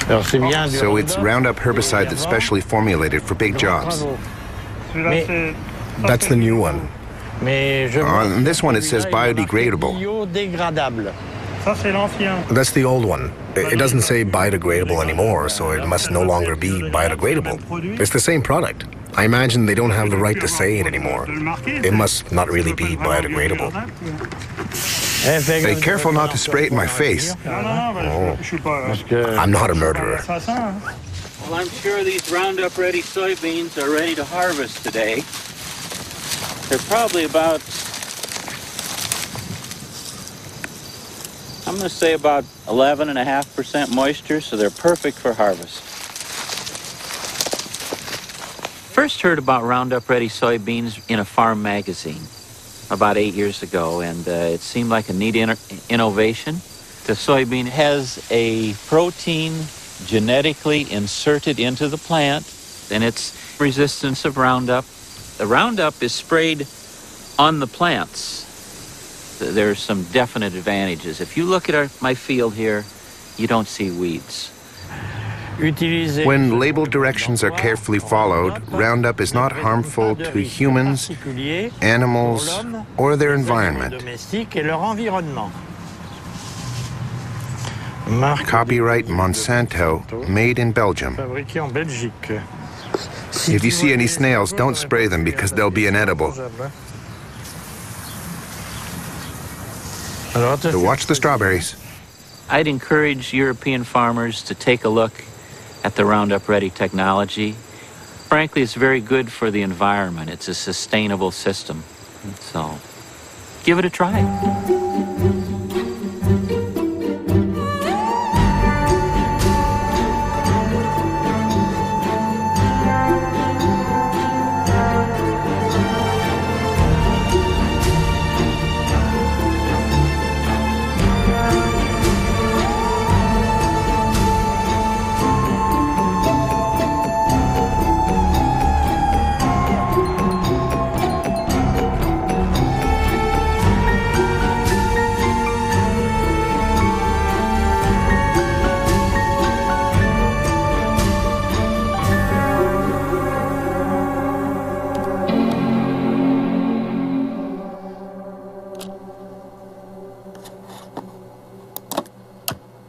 So it's Roundup herbicide that's specially formulated for big jobs. That's the new one. On this one it says biodegradable. That's the old one. It doesn't say biodegradable anymore, so it must no longer be biodegradable. It's the same product. I imagine they don't have the right to say it anymore. It must not really be biodegradable. Be careful not to spray it in my face. Oh. I'm not a murderer. Well, I'm sure these Roundup-ready soybeans are ready to harvest today. They're probably about, I'm going to say about 11.5% moisture, so they're perfect for harvest. First heard about Roundup-ready soybeans in a farm magazine about 8 years ago, and it seemed like a neat innovation. The soybean has a protein genetically inserted into the plant, and its resistance of Roundup. The Roundup is sprayed on the plants. There are some definite advantages. If you look at my field here, you don't see weeds. When label directions are carefully followed, Roundup is not harmful to humans, animals, or their environment. Copyright Monsanto, made in Belgium. If you see any snails, don't spray them because they'll be inedible. So watch the strawberries. I'd encourage European farmers to take a look at the Roundup-ready technology. Frankly, it's very good for the environment. It's a sustainable system. So, give it a try.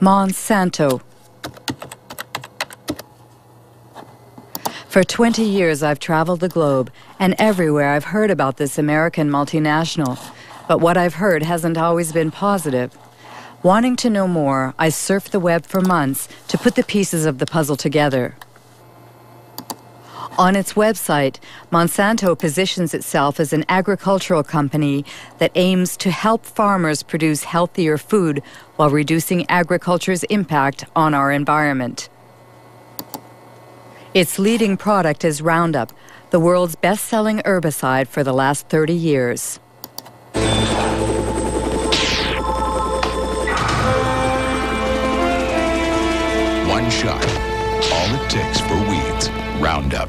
Monsanto. For 20 years, I've traveled the globe, and everywhere I've heard about this American multinational. But what I've heard hasn't always been positive. Wanting to know more, I surfed the web for months to put the pieces of the puzzle together. On its website, Monsanto positions itself as an agricultural company that aims to help farmers produce healthier food while reducing agriculture's impact on our environment. Its leading product is Roundup, the world's best-selling herbicide for the last 30 years. One shot, all it takes for weeds, Roundup.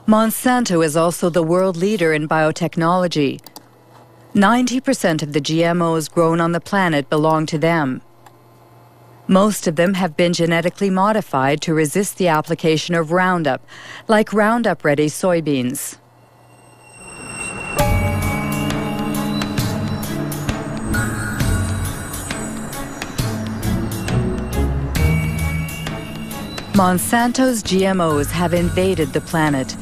Monsanto is also the world leader in biotechnology. 90% of the GMOs grown on the planet belong to them. Most of them have been genetically modified to resist the application of Roundup, like Roundup-ready soybeans. Monsanto's GMOs have invaded the planet,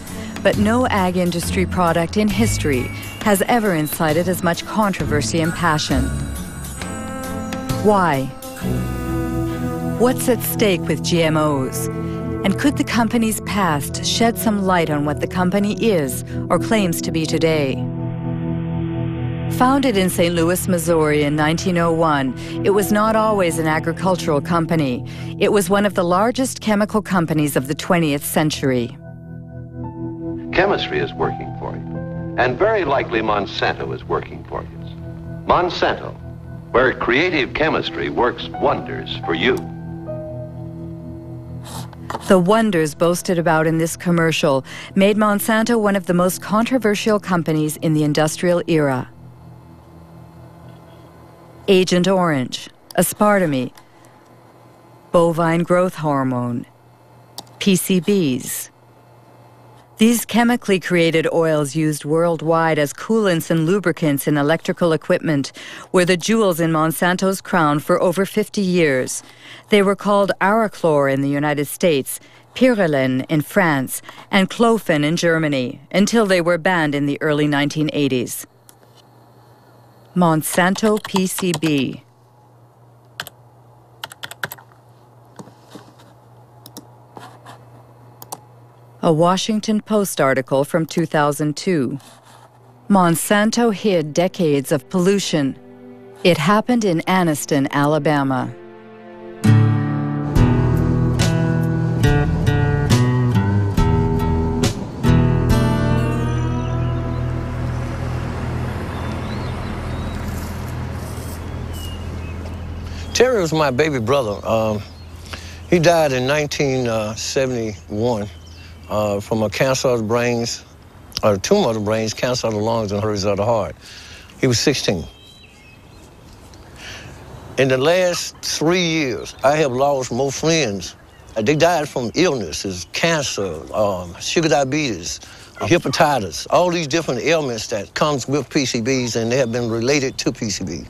but no ag industry product in history has ever incited as much controversy and passion. Why? What's at stake with GMOs? And could the company's past shed some light on what the company is or claims to be today? Founded in St. Louis, Missouri in 1901, it was not always an agricultural company. It was one of the largest chemical companies of the 20th century. Chemistry is working for you, and very likely Monsanto is working for you. Monsanto, where creative chemistry works wonders for you. The wonders boasted about in this commercial made Monsanto one of the most controversial companies in the industrial era. Agent Orange, aspartame, bovine growth hormone, PCBs. These chemically created oils used worldwide as coolants and lubricants in electrical equipment were the jewels in Monsanto's crown for over 50 years. They were called Arachlor in the United States, Pyrrolin in France, and Clofen in Germany, until they were banned in the early 1980s. Monsanto PCB. A Washington Post article from 2002. Monsanto hid decades of pollution. It happened in Anniston, Alabama. Terry was my baby brother. He died in 1971 from a cancer of the brains, or a tumor of the brains, cancer of the lungs, and hurries of the heart. He was 16. In the last 3 years, I have lost more friends. They died from illnesses, cancer, sugar diabetes, hepatitis, all these different ailments that comes with PCBs, and they have been related to PCB.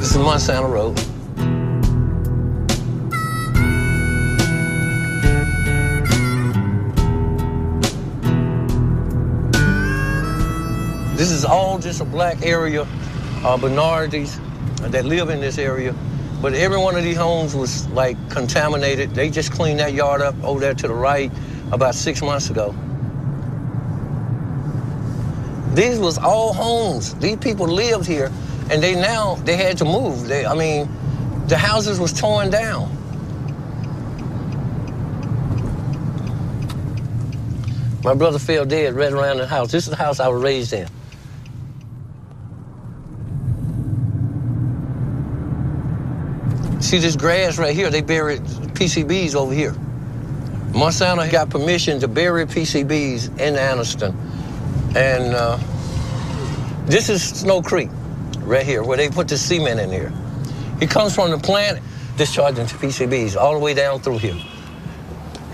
This is Monsanto Road. This is all just a black area, minorities that live in this area. But every one of these homes was like contaminated. They just cleaned that yard up over there to the right about 6 months ago. These was all homes. These people lived here, and they had to move. The houses was torn down. My brother fell dead right around the house. This is the house I was raised in. See this grass right here? They buried PCBs over here. Monsanto got permission to bury PCBs in Anniston. And this is Snow Creek right here, where they put the cement in here. It comes from the plant discharging to PCBs all the way down through here.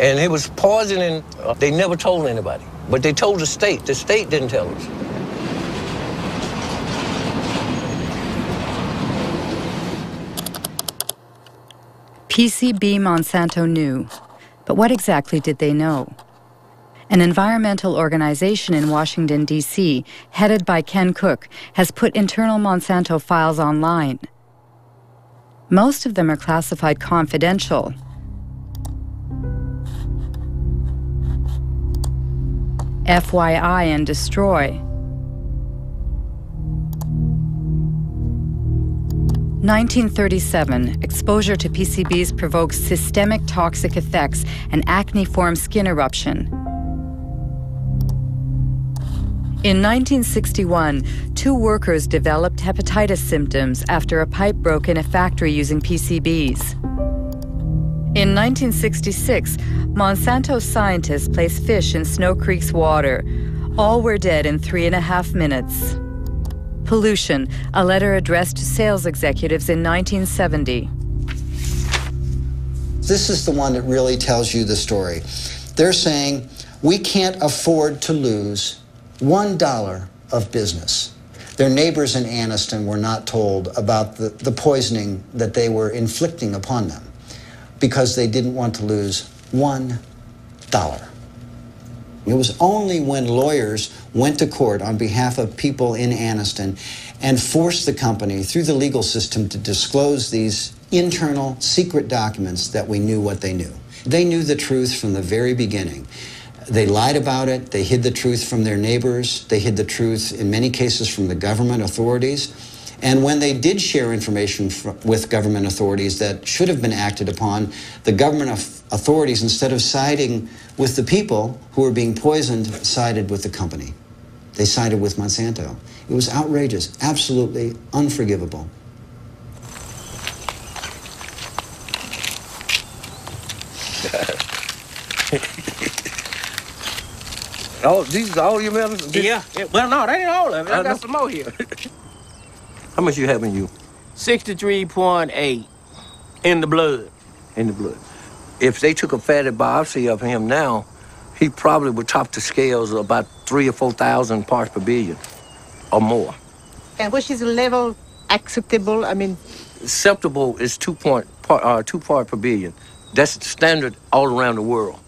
And it was poisoning. They never told anybody, but they told the state. The state didn't tell us. PCB Monsanto knew, but what exactly did they know? An environmental organization in Washington, D.C., headed by Ken Cook, has put internal Monsanto files online. Most of them are classified confidential. FYI and destroy. 1937, exposure to PCBs provokes systemic toxic effects and acne-form skin eruption. In 1961, 2 workers developed hepatitis symptoms after a pipe broke in a factory using PCBs. In 1966, Monsanto scientists placed fish in Snow Creek's water. All were dead in 3.5 minutes. Pollution, a letter addressed to sales executives in 1970. This is the one that really tells you the story. They're saying, we can't afford to lose $1 of business. Their neighbors in Anniston were not told about the poisoning that they were inflicting upon them because they didn't want to lose $1. It was only when lawyers went to court on behalf of people in Anniston and forced the company through the legal system to disclose these internal secret documents that we knew what they knew. They knew the truth from the very beginning. They lied about it. They hid the truth from their neighbors. They hid the truth, in many cases, from the government authorities. And when they did share information with government authorities that should have been acted upon, the government authorities, instead of siding with the people who were being poisoned, sided with the company. They sided with Monsanto. It was outrageous, absolutely unforgivable. Oh, these are all your medicines? Yeah. Well, no, that ain't all of it. I got some more here. How much you have in you? 63.8 in the blood. In the blood. If they took a fatty biopsy of him now, he probably would top the scales of about 3,000 or 4,000 parts per billion or more. And which is the level acceptable? I mean, acceptable is 2 part per billion. That's standard all around the world.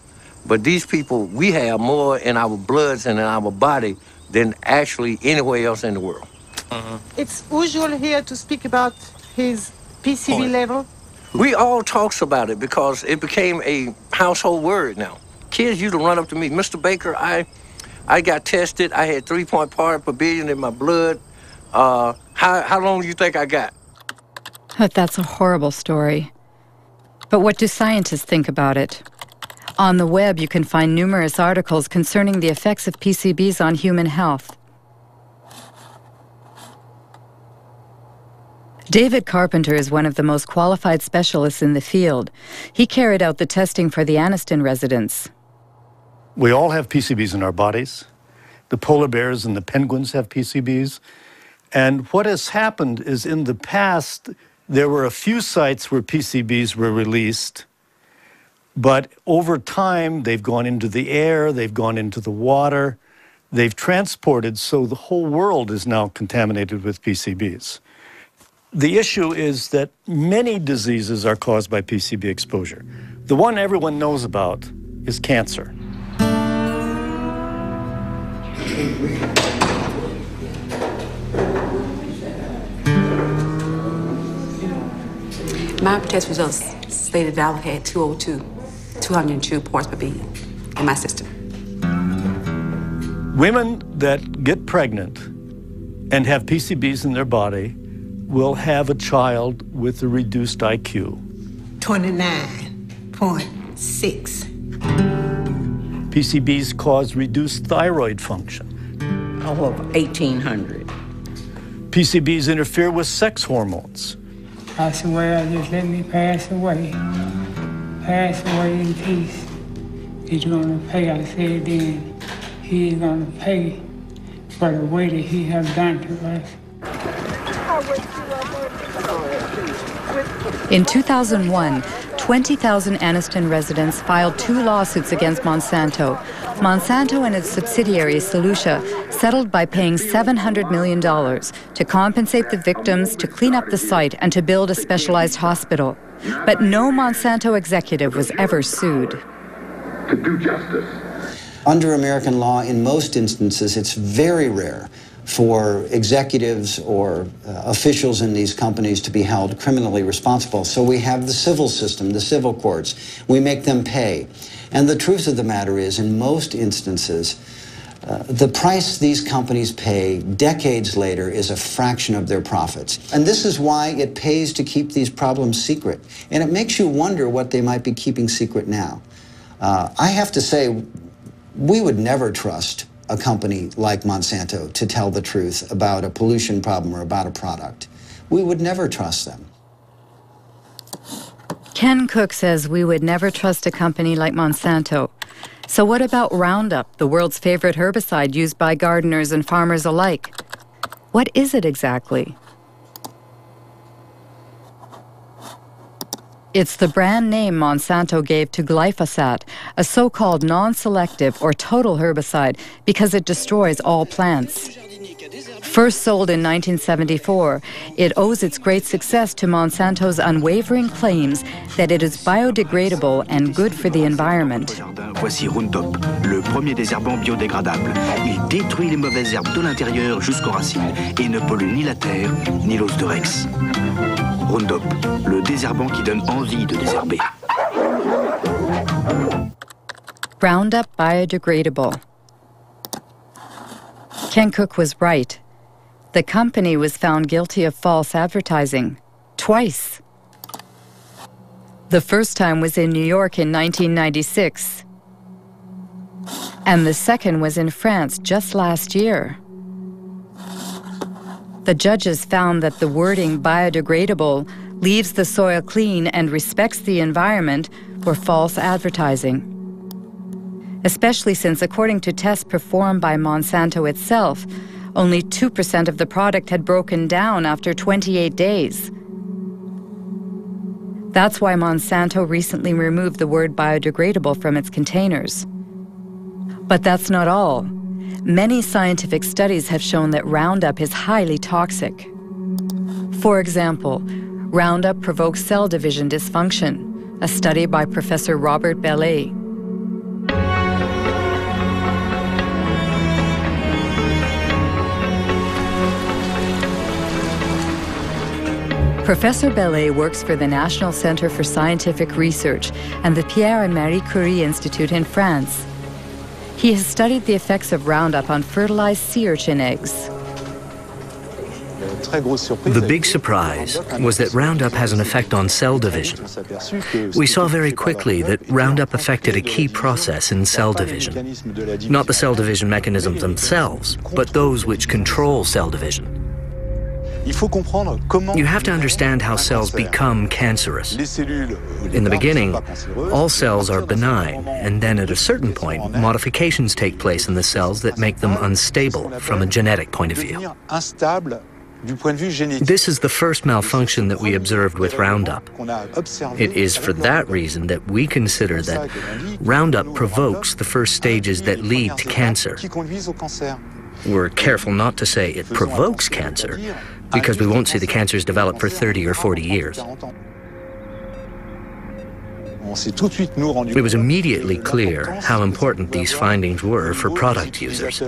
But these people, we have more in our bloods and in our body than actually anywhere else in the world. It's usual here to speak about his PCB level. We all talks about it because it became a household word now. Kids used to run up to me, Mr. Baker, I got tested. I had 3 part per billion in my blood. How long do you think I got? That's a horrible story. But what do scientists think about it? On the web, you can find numerous articles concerning the effects of PCBs on human health. David Carpenter is one of the most qualified specialists in the field. He carried out the testing for the Anniston residents. We all have PCBs in our bodies. The polar bears and the penguins have PCBs. And what has happened is in the past, there were a few sites where PCBs were released, but over time, they've gone into the air, they've gone into the water, they've transported, so the whole world is now contaminated with PCBs. The issue is that many diseases are caused by PCB exposure. The one everyone knows about is cancer. My test results stated that I had 202 parts per billion in my system. Women that get pregnant and have PCBs in their body will have a child with a reduced IQ. 29.6. PCBs cause reduced thyroid function. Of 1,800. PCBs interfere with sex hormones. Pass away, just let me pass away. Pass away in peace. He's gonna pay, I said then. He is gonna pay for the way that he has done to us. In 2001, 20,000 Anniston residents filed 2 lawsuits against Monsanto. Monsanto and its subsidiary, Solutia, settled by paying $700 million to compensate the victims, to clean up the site, and to build a specialized hospital. But no Monsanto executive was ever sued. To do justice. Under American law, in most instances, it's very rare for executives or officials in these companies to be held criminally responsible. So we have the civil system, the civil courts. We make them pay. And the truth of the matter is, in most instances, the price these companies pay decades later is a fraction of their profits. And this is why it pays to keep these problems secret. And it makes you wonder what they might be keeping secret now. I have to say, we would never trust a company like Monsanto to tell the truth about a pollution problem or about a product. We would never trust them. Ken Cook says we would never trust a company like Monsanto. So what about Roundup, the world's favorite herbicide used by gardeners and farmers alike? What is it exactly? It's the brand name Monsanto gave to glyphosate, a so-called non-selective or total herbicide, because it destroys all plants. First sold in 1974, it owes its great success to Monsanto's unwavering claims that it is biodegradable and good for the environment. Voici Roundup, le premier désherbant biodégradable. Il détruit les mauvaises herbes de l'intérieur jusqu'aux racines et ne pollue ni la terre ni l'os de Rex. Roundup, le désherbant qui donne envie de désherber. Roundup biodegradable. Ken Cook was right. The company was found guilty of false advertising. Twice. The first time was in New York in 1996. And the second was in France just last year. The judges found that the wording biodegradable, leaves the soil clean and respects the environment were false advertising. Especially since, according to tests performed by Monsanto itself, Only 2% of the product had broken down after 28 days. That's why Monsanto recently removed the word biodegradable from its containers. But that's not all. Many scientific studies have shown that Roundup is highly toxic. For example, Roundup provokes cell division dysfunction, a study by Professor Robert Bellet. Professor Bellet works for the National Center for Scientific Research and the Pierre and Marie Curie Institute in France. He has studied the effects of Roundup on fertilized sea urchin eggs. The big surprise was that Roundup has an effect on cell division. We saw very quickly that Roundup affected a key process in cell division. Not the cell division mechanisms themselves, but those which control cell division. You have to understand how cells become cancerous. In the beginning, all cells are benign, and then at a certain point, modifications take place in the cells that make them unstable from a genetic point of view. This is the first malfunction that we observed with Roundup. It is for that reason that we consider that Roundup provokes the first stages that lead to cancer. We're careful not to say it provokes cancer, because we won't see the cancers develop for 30 or 40 years. It was immediately clear how important these findings were for product users,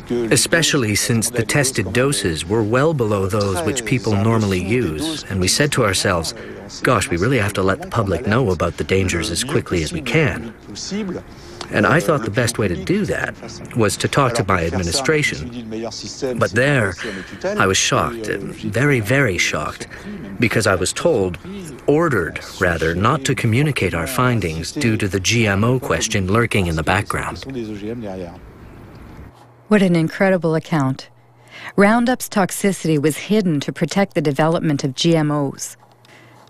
especially since the tested doses were well below those which people normally use, and we said to ourselves, gosh, we really have to let the public know about the dangers as quickly as we can. And I thought the best way to do that was to talk to my administration. But there, I was shocked, very, very shocked, because I was ordered, rather, not to communicate our findings due to the GMO question lurking in the background. What an incredible account. Roundup's toxicity was hidden to protect the development of GMOs.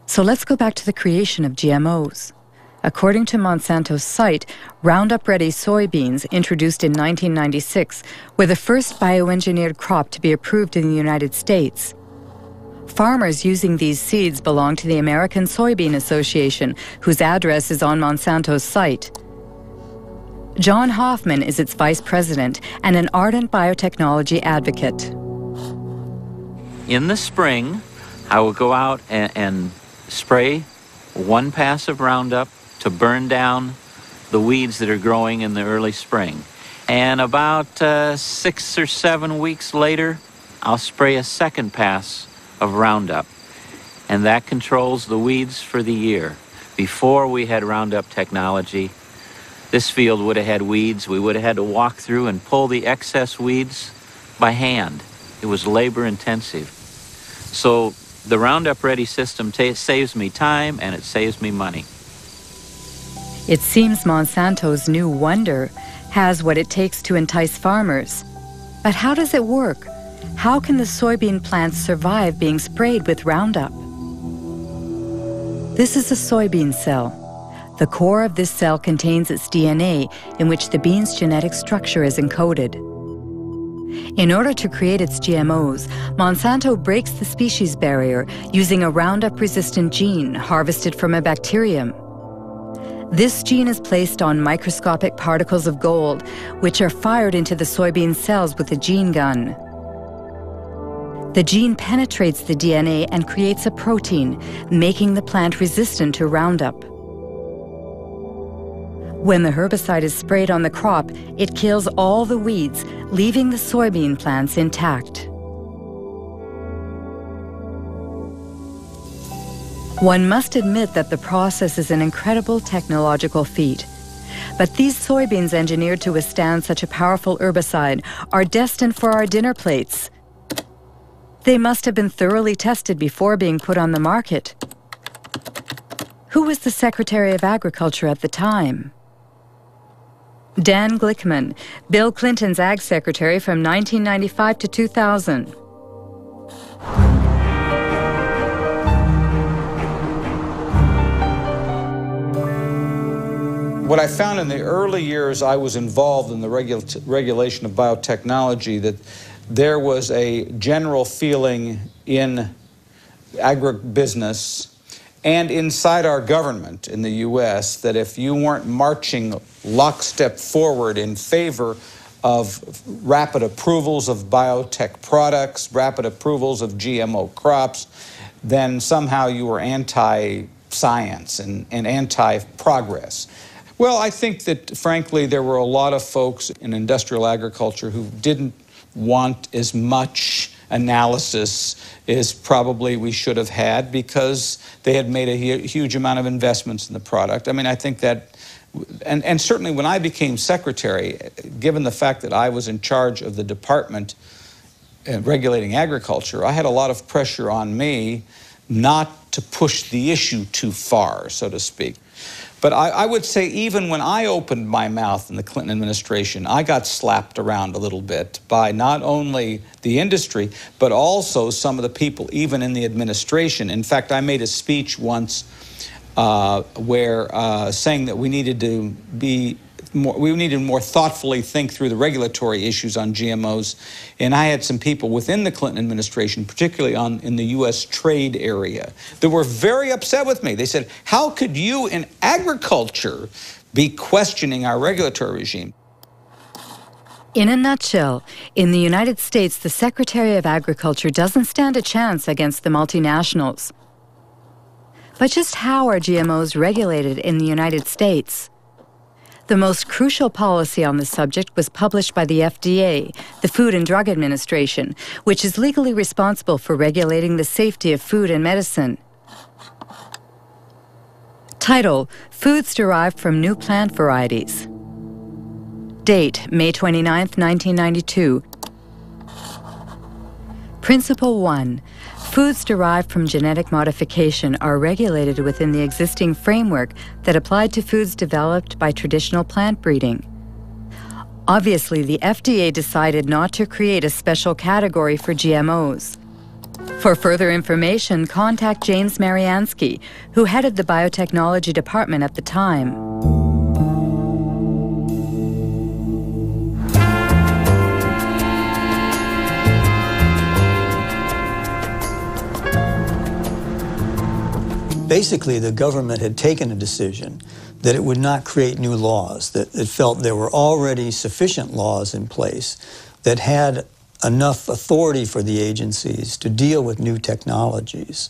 So let's go back to the creation of GMOs. According to Monsanto's site, Roundup-ready soybeans, introduced in 1996, were the first bioengineered crop to be approved in the United States. Farmers using these seeds belong to the American Soybean Association, whose address is on Monsanto's site. John Hoffman is its vice president and an ardent biotechnology advocate. In the spring, I will go out and spray one pass of Roundup to burn down the weeds that are growing in the early spring. And about 6 or 7 weeks later, I'll spray a second pass of Roundup. And that controls the weeds for the year. Before we had Roundup technology, this field would have had weeds. We would have had to walk through and pull the excess weeds by hand. It was labor intensive. So the Roundup Ready system saves me time and it saves me money. It seems Monsanto's new wonder has what it takes to entice farmers. But how does it work? How can the soybean plants survive being sprayed with Roundup? This is a soybean cell. The core of this cell contains its DNA, in which the bean's genetic structure is encoded. In order to create its GMOs, Monsanto breaks the species barrier using a Roundup-resistant gene harvested from a bacterium. This gene is placed on microscopic particles of gold, which are fired into the soybean cells with a gene gun. The gene penetrates the DNA and creates a protein, making the plant resistant to Roundup. When the herbicide is sprayed on the crop, it kills all the weeds, leaving the soybean plants intact. One must admit that the process is an incredible technological feat. But these soybeans engineered to withstand such a powerful herbicide are destined for our dinner plates. They must have been thoroughly tested before being put on the market. Who was the Secretary of Agriculture at the time? Dan Glickman, Bill Clinton's Ag Secretary from 1995 to 2000. What I found in the early years I was involved in the regulation of biotechnology, that there was a general feeling in agribusiness and inside our government in the U.S. that if you weren't marching lockstep forward in favor of rapid approvals of biotech products, rapid approvals of GMO crops, then somehow you were anti-science and anti-progress. Well, I think that, frankly, there were a lot of folks in industrial agriculture who didn't want as much analysis as probably we should have had because they had made a huge amount of investments in the product. I mean, I think that, and certainly when I became secretary, given the fact that I was in charge of the department regulating agriculture, I had a lot of pressure on me not to push the issue too far, so to speak. But I would say even when I opened my mouth in the Clinton administration, I got slapped around a little bit by not only the industry, but also some of the people even in the administration. In fact, I made a speech once where saying that we needed to more thoughtfully think through the regulatory issues on GMOs. And I had some people within the Clinton administration, particularly in the U.S. trade area, that were very upset with me. They said, how could you in agriculture be questioning our regulatory regime? In a nutshell, in the United States, the Secretary of Agriculture doesn't stand a chance against the multinationals. But just how are GMOs regulated in the United States? The most crucial policy on the subject was published by the FDA, the Food and Drug Administration, which is legally responsible for regulating the safety of food and medicine. Title: Foods Derived from New Plant Varieties. Date: May 29, 1992. Principle 1. Foods derived from genetic modification are regulated within the existing framework that applied to foods developed by traditional plant breeding. Obviously, the FDA decided not to create a special category for GMOs. For further information, contact James Mariansky, who headed the biotechnology department at the time. Basically, the government had taken a decision that it would not create new laws, that it felt there were already sufficient laws in place that had enough authority for the agencies to deal with new technologies.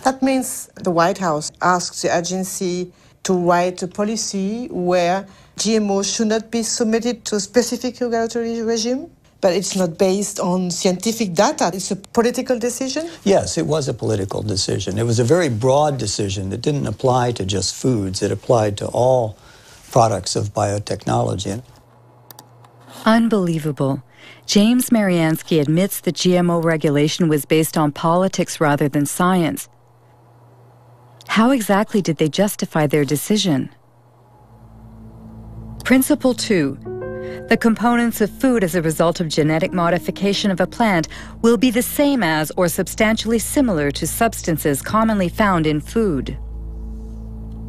That means the White House asks the agency to write a policy where GMOs should not be submitted to a specific regulatory regime? But it's not based on scientific data. It's a political decision? Yes, it was a political decision. It was a very broad decision that didn't apply to just foods. It applied to all products of biotechnology. Unbelievable. James Mariansky admits that GMO regulation was based on politics rather than science. How exactly did they justify their decision? Principle 2. The components of food as a result of genetic modification of a plant will be the same as or substantially similar to substances commonly found in food.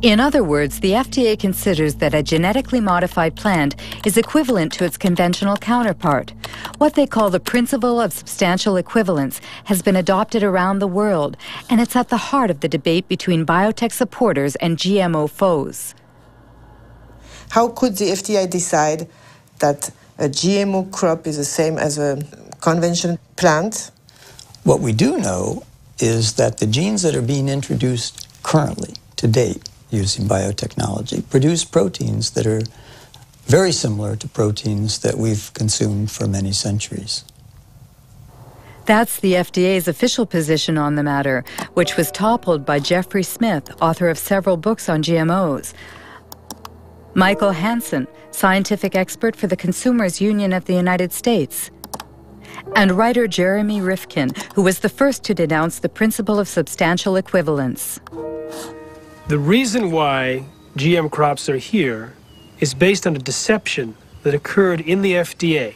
In other words, the FDA considers that a genetically modified plant is equivalent to its conventional counterpart. What they call the principle of substantial equivalence has been adopted around the world, and it's at the heart of the debate between biotech supporters and GMO foes. How could the FDA decide that a GMO crop is the same as a conventional plant? What we do know is that the genes that are being introduced currently, to date, using biotechnology, produce proteins that are very similar to proteins that we've consumed for many centuries. That's the FDA's official position on the matter, which was toppled by Jeffrey Smith, author of several books on GMOs. Michael Hansen, scientific expert for the Consumers Union of the United States. And writer Jeremy Rifkin, who was the first to denounce the principle of substantial equivalence. The reason why GM crops are here is based on a deception that occurred in the FDA.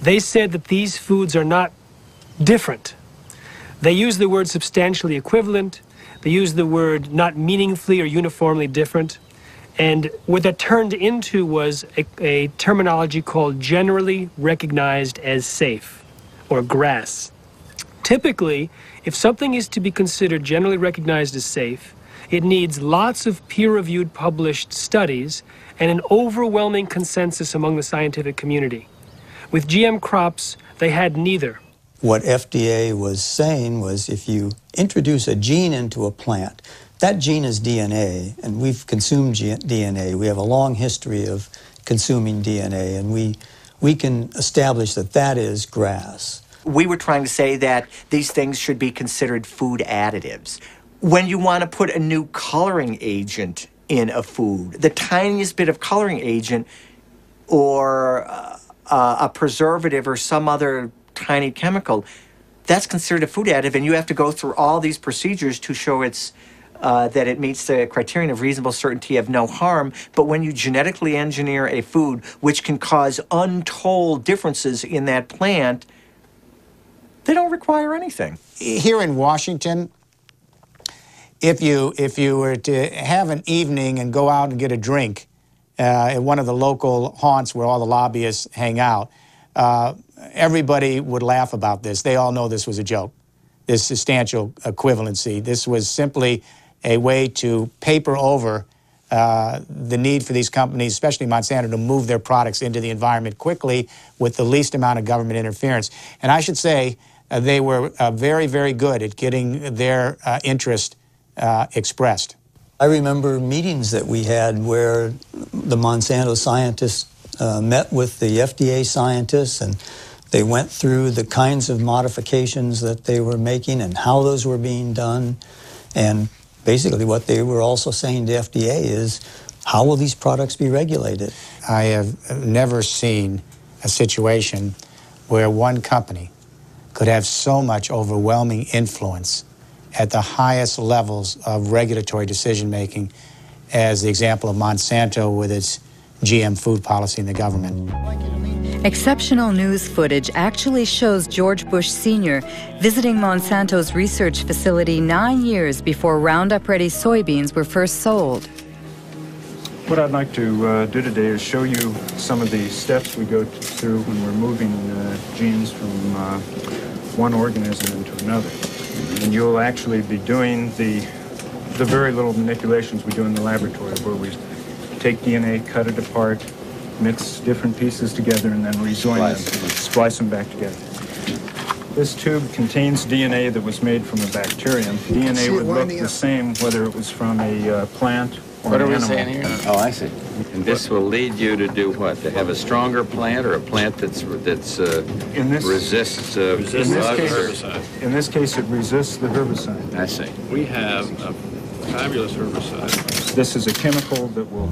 They said that these foods are not different. They use the word substantially equivalent. They use the word not meaningfully or uniformly different. And what that turned into was a terminology called generally recognized as safe. or GRAS. Typically, if something is to be considered generally recognized as safe, it needs lots of peer-reviewed published studies and an overwhelming consensus among the scientific community. With GM crops, they had neither. What FDA was saying was if you introduce a gene into a plant, that gene is DNA, and we've consumed DNA. We have a long history of consuming DNA, and we can establish that that is GRAS. We were trying to say that these things should be considered food additives. When you want to put a new coloring agent in a food, the tiniest bit of coloring agent or a preservative or some other tiny chemical, that's considered a food additive, and you have to go through all these procedures to show it's that it meets the criterion of reasonable certainty of no harm. But when you genetically engineer a food which can cause untold differences in that plant, they don't require anything. Here in Washington, if you were to have an evening and go out and get a drink at one of the local haunts where all the lobbyists hang out, everybody would laugh about this. They all know this was a joke, this substantial equivalency. This was simply a way to paper over the need for these companies, especially Monsanto, to move their products into the environment quickly with the least amount of government interference. And I should say they were very, very good at getting their interest expressed. I remember meetings that we had where the Monsanto scientists met with the FDA scientists, and they went through the kinds of modifications that they were making and how those were being done. And basically what they were also saying to FDA is, how will these products be regulated? I have never seen a situation where one company could have so much overwhelming influence at the highest levels of regulatory decision-making as the example of Monsanto with its GM food policy in the government. Exceptional news footage actually shows George Bush Sr. visiting Monsanto's research facility 9 years before Roundup Ready soybeans were first sold. What I'd like to do today is show you some of the steps we go through when we're moving genes from one organism into another. And you'll actually be doing the very little manipulations we do in the laboratory, where we take DNA, cut it apart, mix different pieces together, and then rejoin them, splice them back together. This tube contains DNA that was made from a bacterium. DNA would look the same whether it was from a plant or an animal. What are we saying here? Oh, I see. And this will lead you to do what? To have a stronger plant, or a plant that's resists herbicide? In this case, it resists the herbicide. I see. We have a fabulous herbicide. This is a chemical that will...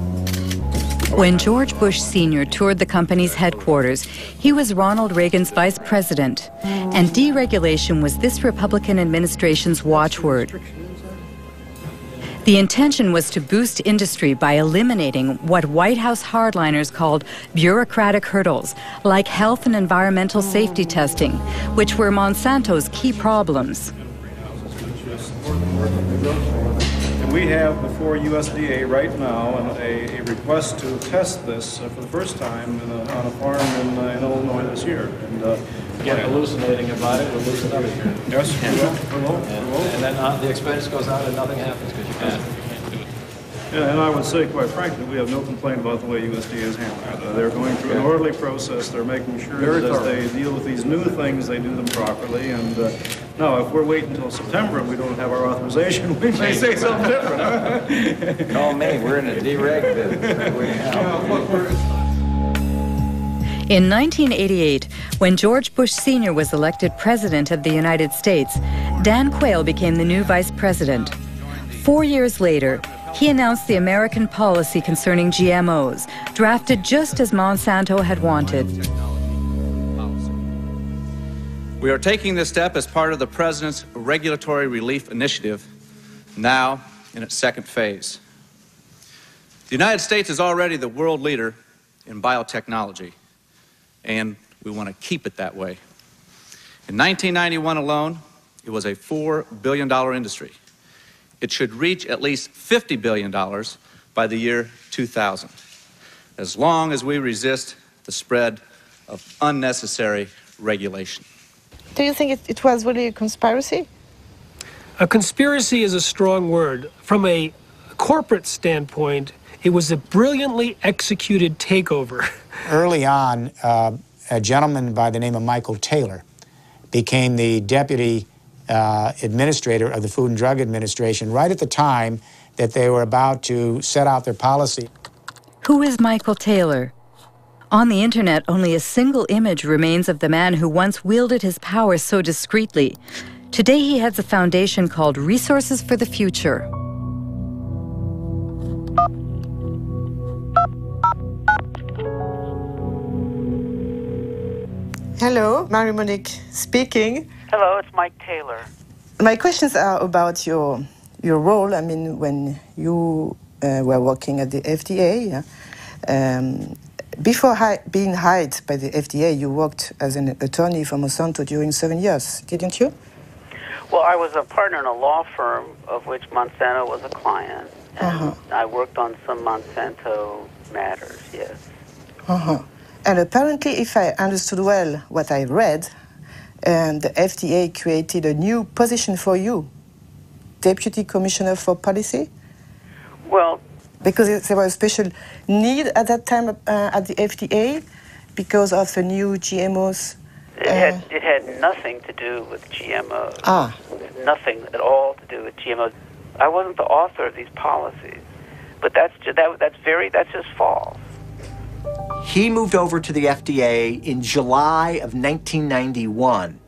When George Bush Sr. toured the company's headquarters, he was Ronald Reagan's vice president, and deregulation was this Republican administration's watchword. The intention was to boost industry by eliminating what White House hardliners called bureaucratic hurdles, like health and environmental safety testing, which were Monsanto's key problems. We have before USDA right now a request to test this for the first time on a farm in Illinois this year. And again, hallucinating about it, we'll lose another year. Yes, we will. And then the expense goes out and nothing happens because you can't do it. Yeah, and I would say, quite frankly, we have no complaint about the way USDA is handling it. They're going through an orderly process. They're making sure that as they deal with these new things, they do them properly. And now, if we're waiting until September and we don't have our authorization, we may say something different. Huh? Call me. We're in a dereg business. In 1988, when George Bush Sr. was elected President of the United States, Dan Quayle became the new Vice President. 4 years later, he announced the American policy concerning GMOs, drafted just as Monsanto had wanted. We are taking this step as part of the President's Regulatory Relief Initiative, now in its second phase. The United States is already the world leader in biotechnology, and we want to keep it that way. In 1991 alone, it was a $4 billion industry. It should reach at least $50 billion by the year 2000, as long as we resist the spread of unnecessary regulation. Do you think it was really a conspiracy? A conspiracy is a strong word. From a corporate standpoint, it was a brilliantly executed takeover. Early on, a gentleman by the name of Michael Taylor became the deputy administrator of the Food and Drug Administration right at the time that they were about to set out their policy. Who is Michael Taylor? On the internet, only a single image remains of the man who once wielded his power so discreetly. Today he heads a foundation called Resources for the Future. Hello, Marie-Monique speaking. Hello, it's Mike Taylor. My questions are about your role. I mean, when you were working at the FDA, before being hired by the FDA, you worked as an attorney for Monsanto during 7 years, didn't you? Well, I was a partner in a law firm of which Monsanto was a client, and I worked on some Monsanto matters, yes. And apparently, if I understood well what I read, the FDA created a new position for you, Deputy Commissioner for Policy? Well, because there was a special need at that time at the FDA because of the new GMOs? It had nothing to do with GMOs. Nothing at all to do with GMOs. I wasn't the author of these policies, but that's just false. He moved over to the FDA in July of 1991.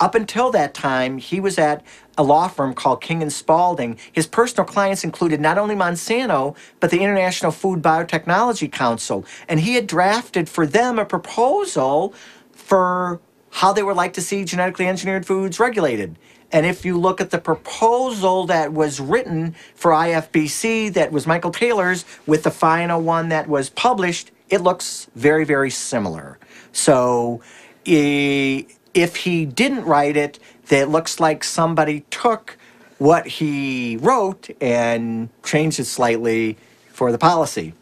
Up until that time, he was at a law firm called King & Spalding. His personal clients included not only Monsanto, but the International Food Biotechnology Council. And he had drafted for them a proposal for how they would like to see genetically engineered foods regulated. And if you look at the proposal that was written for IFBC, that was Michael Taylor's, with the final one that was published, it looks very, very similar. So if he didn't write it, it looks like somebody took what he wrote and changed it slightly for the policy.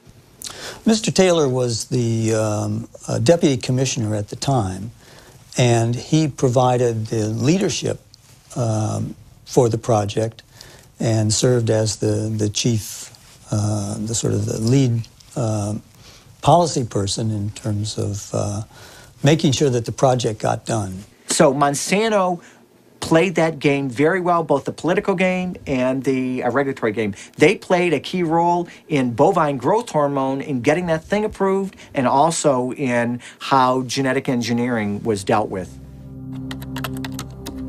Mr. Taylor was the deputy commissioner at the time, and he provided the leadership for the project and served as the chief, the sort of the lead policy person in terms of making sure that the project got done. So Monsanto played that game very well, both the political game and the regulatory game. They played a key role in bovine growth hormone in getting that thing approved, and also in how genetic engineering was dealt with.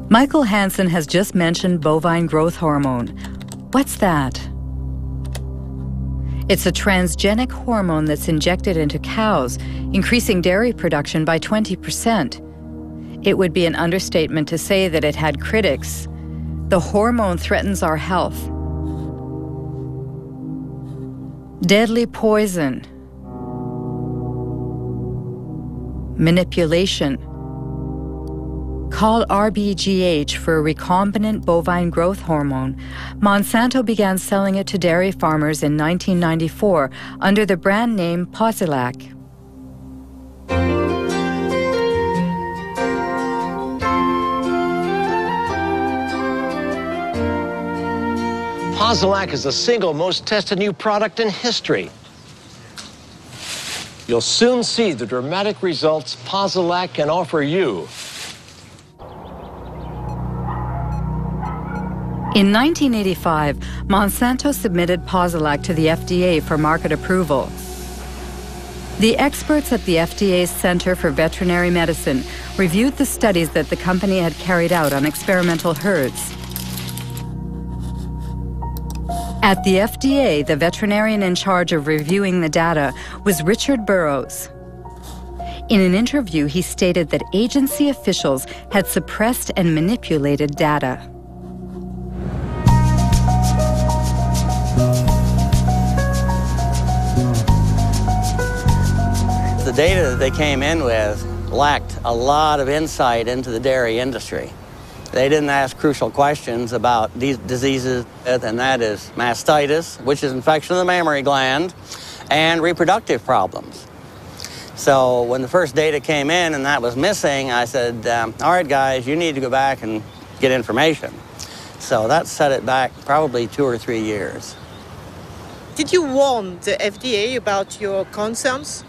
Michael Hansen has just mentioned bovine growth hormone. What's that? It's a transgenic hormone that's injected into cows, increasing dairy production by 20%. It would be an understatement to say that it had critics. The hormone threatens our health. Deadly poison. Manipulation. Called RBGH for a recombinant bovine growth hormone, Monsanto began selling it to dairy farmers in 1994 under the brand name Posilac. Posilac is the single most tested new product in history. You'll soon see the dramatic results Posilac can offer you. In 1985, Monsanto submitted Posilac to the FDA for market approval. The experts at the FDA's Center for Veterinary Medicine reviewed the studies that the company had carried out on experimental herds. At the FDA, the veterinarian in charge of reviewing the data was Richard Burrows. In an interview, he stated that agency officials had suppressed and manipulated data. The data that they came in with lacked a lot of insight into the dairy industry. They didn't ask crucial questions about these diseases, and that is mastitis, which is infection of the mammary gland, and reproductive problems. So when the first data came in and that was missing, I said, all right, guys, you need to go back and get information. So that set it back probably 2 or 3 years. Did you warn the FDA about your concerns?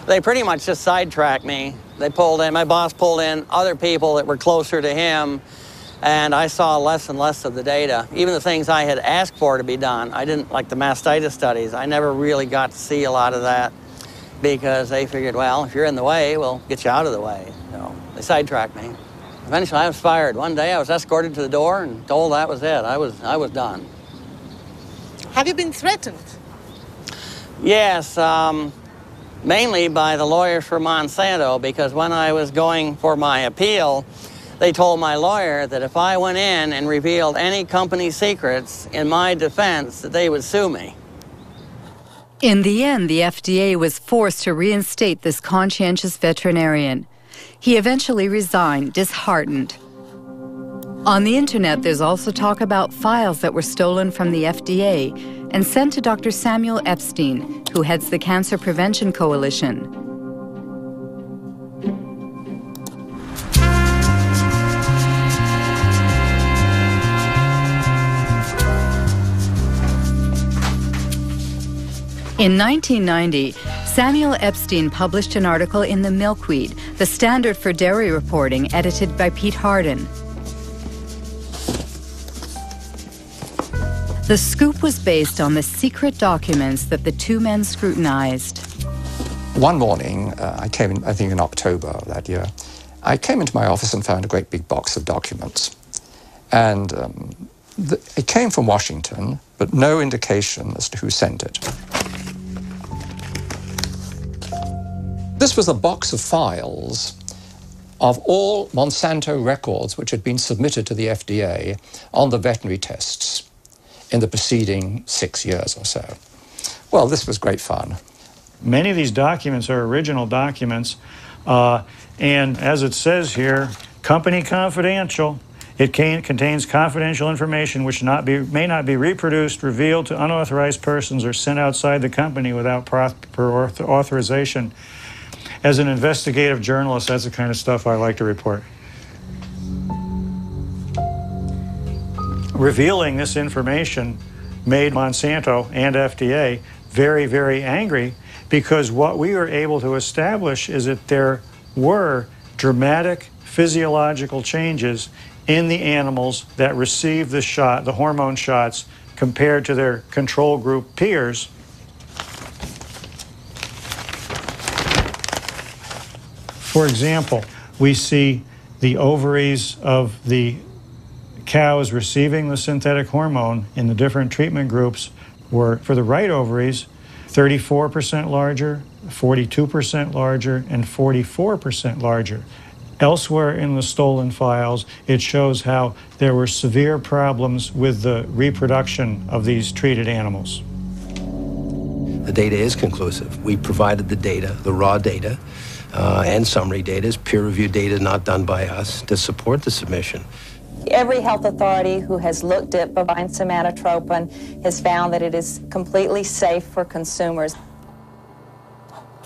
They pretty much just sidetracked me. They pulled in, my boss pulled in other people that were closer to him, and I saw less and less of the data. Even the things I had asked for to be done, I didn't, like the mastitis studies, I never really got to see a lot of that because they figured, well, if you're in the way, we'll get you out of the way. So they sidetracked me. Eventually I was fired. One day I was escorted to the door and told that was it. I was done. Have you been threatened? Yes, mainly by the lawyers for Monsanto, because when I was going for my appeal, they told my lawyer that if I went in and revealed any company secrets in my defense, that they would sue me. In the end, the FDA was forced to reinstate this conscientious veterinarian. He eventually resigned, disheartened. On the internet, there's also talk about files that were stolen from the FDA and sent to Dr. Samuel Epstein, who heads the Cancer Prevention Coalition. In 1990, Samuel Epstein published an article in The Milkweed, the standard for dairy reporting, edited by Pete Hardin. The scoop was based on the secret documents that the two men scrutinized. One morning, I came in, I think in October of that year, I came into my office and found a great big box of documents. And it came from Washington, but no indication as to who sent it. This was a box of files of all Monsanto records which had been submitted to the FDA on the veterinary tests in the preceding 6 years or so. Well, this was great fun. Many of these documents are original documents, and as it says here, company confidential. It contains confidential information which may not be reproduced, revealed to unauthorized persons, or sent outside the company without proper authorization. As an investigative journalist, that's the kind of stuff I like to report. Revealing this information made Monsanto and FDA very, very angry, because what we were able to establish is that there were dramatic physiological changes in the animals that received the shot, the hormone shots, compared to their control group peers. For example, we see the ovaries of the cows receiving the synthetic hormone in the different treatment groups were, for the right ovaries, 34% larger, 42% larger, and 44% larger. Elsewhere in the stolen files, it shows how there were severe problems with the reproduction of these treated animals. The data is conclusive. We provided the data, the raw data, and summary data is peer-reviewed data not done by us to support the submission. Every health authority who has looked at bovine somatotropin has found that it is completely safe for consumers.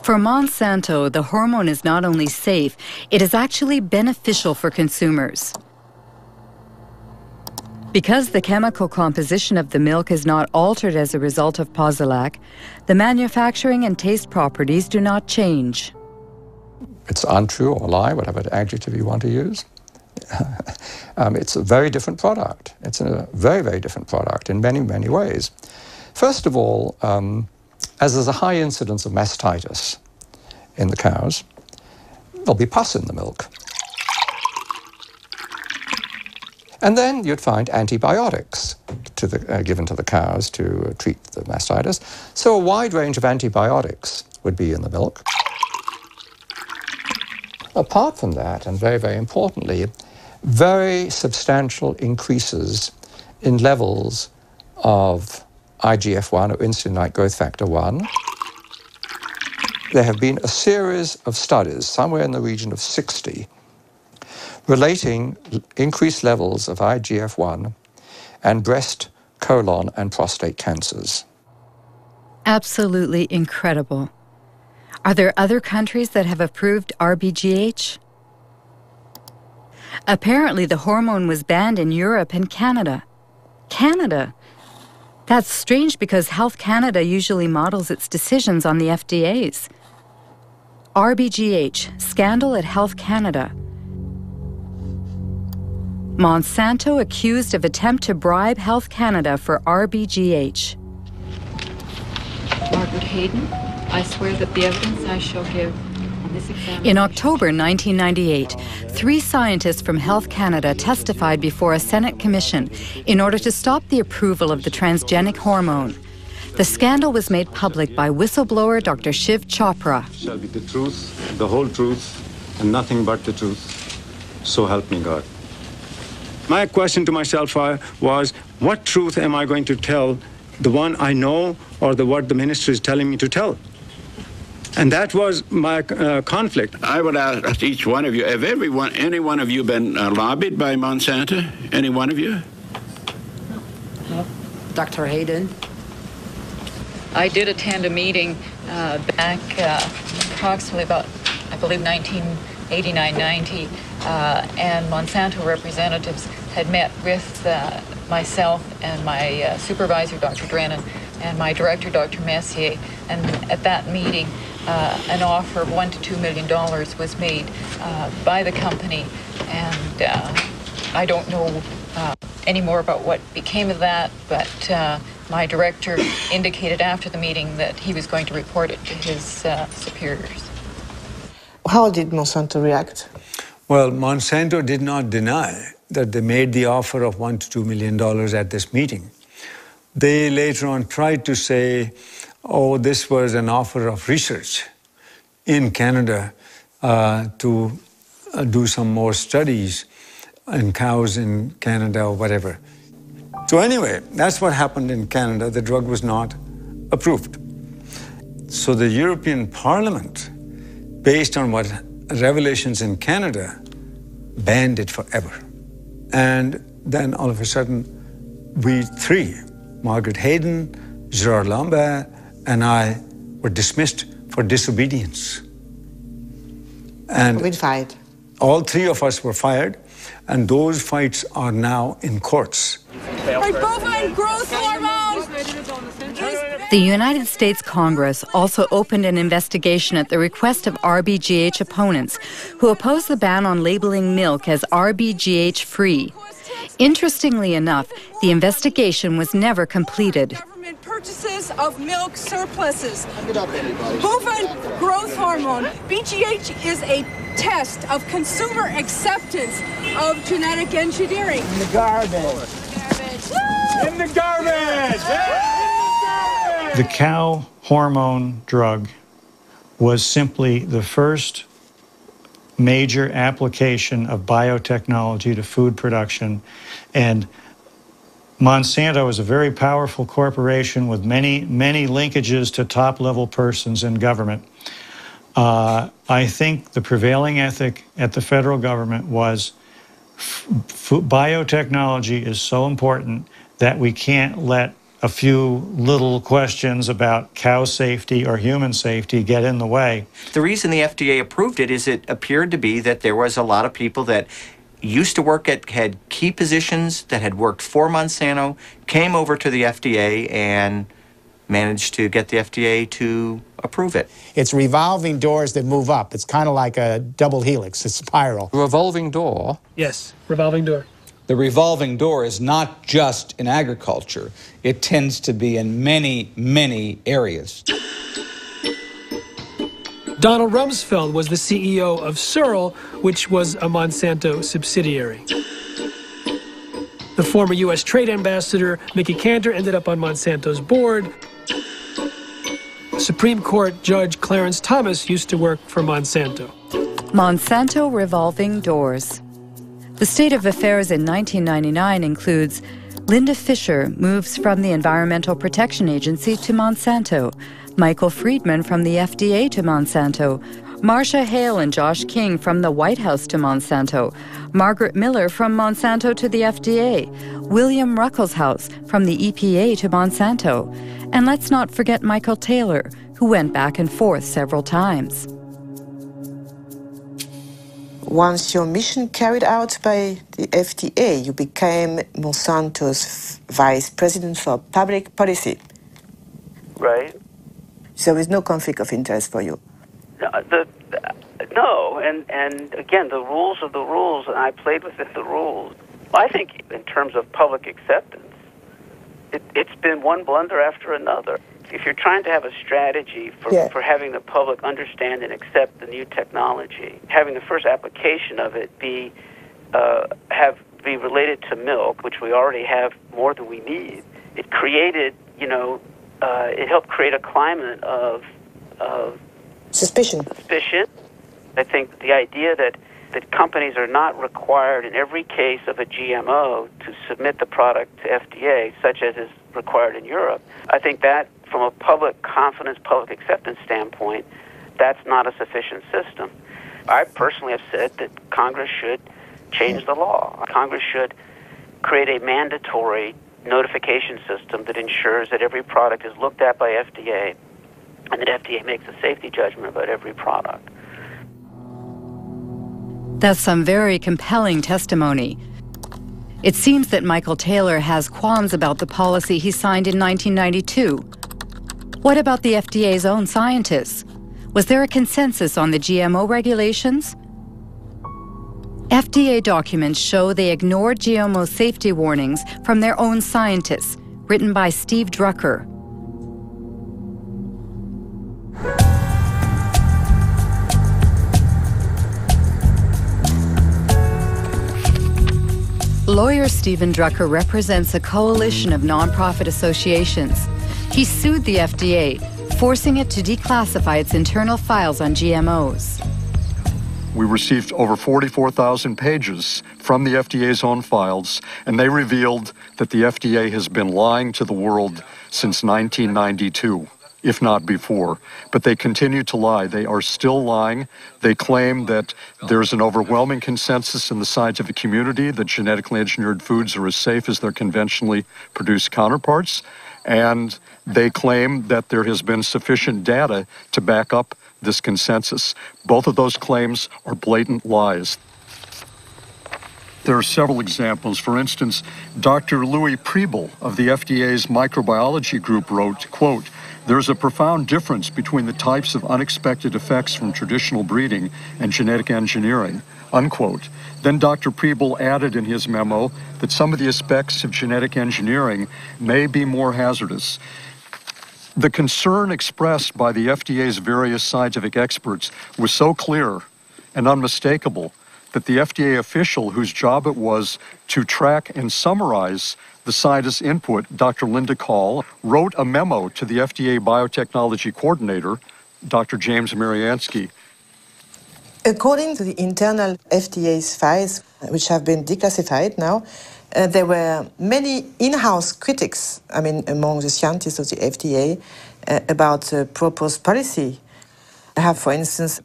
For Monsanto, the hormone is not only safe, it is actually beneficial for consumers. Because the chemical composition of the milk is not altered as a result of Posilac, the manufacturing and taste properties do not change. It's untrue or lie, whatever adjective you want to use. It's a very different product. It's a very, very different product in many, many ways. First of all, as there's a high incidence of mastitis in the cows, there'll be pus in the milk. And then you'd find antibiotics given to the cows to treat the mastitis. So a wide range of antibiotics would be in the milk. Apart from that, and very, very importantly, very substantial increases in levels of IGF-1, or insulin-like growth factor 1. There have been a series of studies, somewhere in the region of 60, relating increased levels of IGF-1 and breast, colon, and prostate cancers. Absolutely incredible. Are there other countries that have approved RBGH? Apparently, the hormone was banned in Europe and Canada. Canada? That's strange because Health Canada usually models its decisions on the FDA's. RBGH, scandal at Health Canada. Monsanto accused of attempt to bribe Health Canada for RBGH. Margaret Hayden, I swear that the evidence I shall give on this examination... In October 1998, 3 scientists from Health Canada testified before a Senate commission in order to stop the approval of the transgenic hormone. The scandal was made public by whistleblower Dr. Shiv Chopra. Shall be the truth, the whole truth, and nothing but the truth. So help me God. My question to myself was, what truth am I going to tell? The one I know or what the minister is telling me to tell? And that was my conflict. I would ask each one of you, have any one of you been lobbied by Monsanto? Any one of you? No. Dr. Hayden? I did attend a meeting back approximately about, I believe, 1989-90, and Monsanto representatives had met with myself and my supervisor, Dr. Drennan, and my director, Dr. Messier, and at that meeting, an offer of $1 to $2 million was made by the company, and I don't know any more about what became of that, but my director indicated after the meeting that he was going to report it to his superiors. How did Monsanto react? Well, Monsanto did not deny that they made the offer of $1 to $2 million at this meeting. They later on tried to say, oh, this was an offer of research in Canada to do some more studies in cows in Canada or whatever. So anyway, that's what happened in Canada. The drug was not approved. So the European Parliament, based on what revelations in Canada, banned it forever. And then all of a sudden, we 3, Margaret Hayden, Gerard Lambert, and I, were dismissed for disobedience. And we fired. All 3 of us were fired, and those fights are now in courts. Bovine growth hormone! The United States Congress also opened an investigation at the request of RBGH opponents who oppose the ban on labeling milk as RBGH-free. Interestingly enough, the investigation was never completed. Government purchases of milk surpluses. Bovine growth hormone, BGH, is a test of consumer acceptance of genetic engineering. In the garbage. In the garbage! The cow hormone drug was simply the first major application of biotechnology to food production, and Monsanto is a very powerful corporation with many linkages to top-level persons in government. I think the prevailing ethic at the federal government was biotechnology is so important that we can't let a few little questions about cow safety or human safety get in the way. The reason the FDA approved it is it appeared to be that there was a lot of people that used to work had key positions that had worked for Monsanto, came over to the FDA and managed to get the FDA to approve it. It's revolving doors that move up. It's kind of like a double helix, a spiral. Revolving door? Yes, revolving door. The revolving door is not just in agriculture. It tends to be in many areas. Donald Rumsfeld was the CEO of Searle, which was a Monsanto subsidiary. The former U.S. Trade Ambassador, Mickey Cantor, ended up on Monsanto's board. Supreme Court Judge Clarence Thomas used to work for Monsanto. Monsanto revolving doors. The state of affairs in 1999 includes Linda Fisher moves from the Environmental Protection Agency to Monsanto, Michael Friedman from the FDA to Monsanto, Marcia Hale and Josh King from the White House to Monsanto, Margaret Miller from Monsanto to the FDA, William Ruckelshaus from the EPA to Monsanto, and let's not forget Michael Taylor, who went back and forth several times. Once your mission carried out by the FDA, you became Monsanto's vice president for public policy. Right. So there is no conflict of interest for you. No, and again, the rules are the rules, and I played within the rules. I think in terms of public acceptance, it's been one blunder after another. If you're trying to have a strategy for having the public understand and accept the new technology, having the first application of it be related to milk, which we already have more than we need, it created, it helped create a climate of suspicion. I think the idea that companies are not required in every case of a GMO to submit the product to FDA, such as is required in Europe, I think that from a public confidence, public acceptance standpoint, that's not a sufficient system. I personally have said that Congress should change the law. Congress should create a mandatory notification system that ensures that every product is looked at by FDA and that FDA makes a safety judgment about every product. That's some very compelling testimony. It seems that Michael Taylor has qualms about the policy he signed in 1992. What about the FDA's own scientists? Was there a consensus on the GMO regulations? FDA documents show they ignored GMO safety warnings from their own scientists, written by Steve Drucker. Lawyer Stephen Drucker represents a coalition of nonprofit associations. He sued the FDA, forcing it to declassify its internal files on GMOs. We received over 44,000 pages from the FDA's own files, and they revealed that the FDA has been lying to the world since 1992, if not before. But they continue to lie. They are still lying. They claim that there's an overwhelming consensus in the scientific community that genetically engineered foods are as safe as their conventionally produced counterparts, and they claim that there has been sufficient data to back up this consensus. Both of those claims are blatant lies. There are several examples. For instance, Dr. Louis Priebel of the FDA's microbiology group wrote, quote, "There's a profound difference between the types of unexpected effects from traditional breeding and genetic engineering," unquote. Then Dr. Priebel added in his memo that some of the aspects of genetic engineering may be more hazardous. The concern expressed by the FDA's various scientific experts was so clear and unmistakable that the FDA official whose job it was to track and summarize the scientists' input, Dr. Linda Call, wrote a memo to the FDA biotechnology coordinator, Dr. James Mariansky. According to the internal FDA's files, which have been declassified now, there were many in-house critics, among the scientists of the FDA, about the proposed policy. I have, for instance,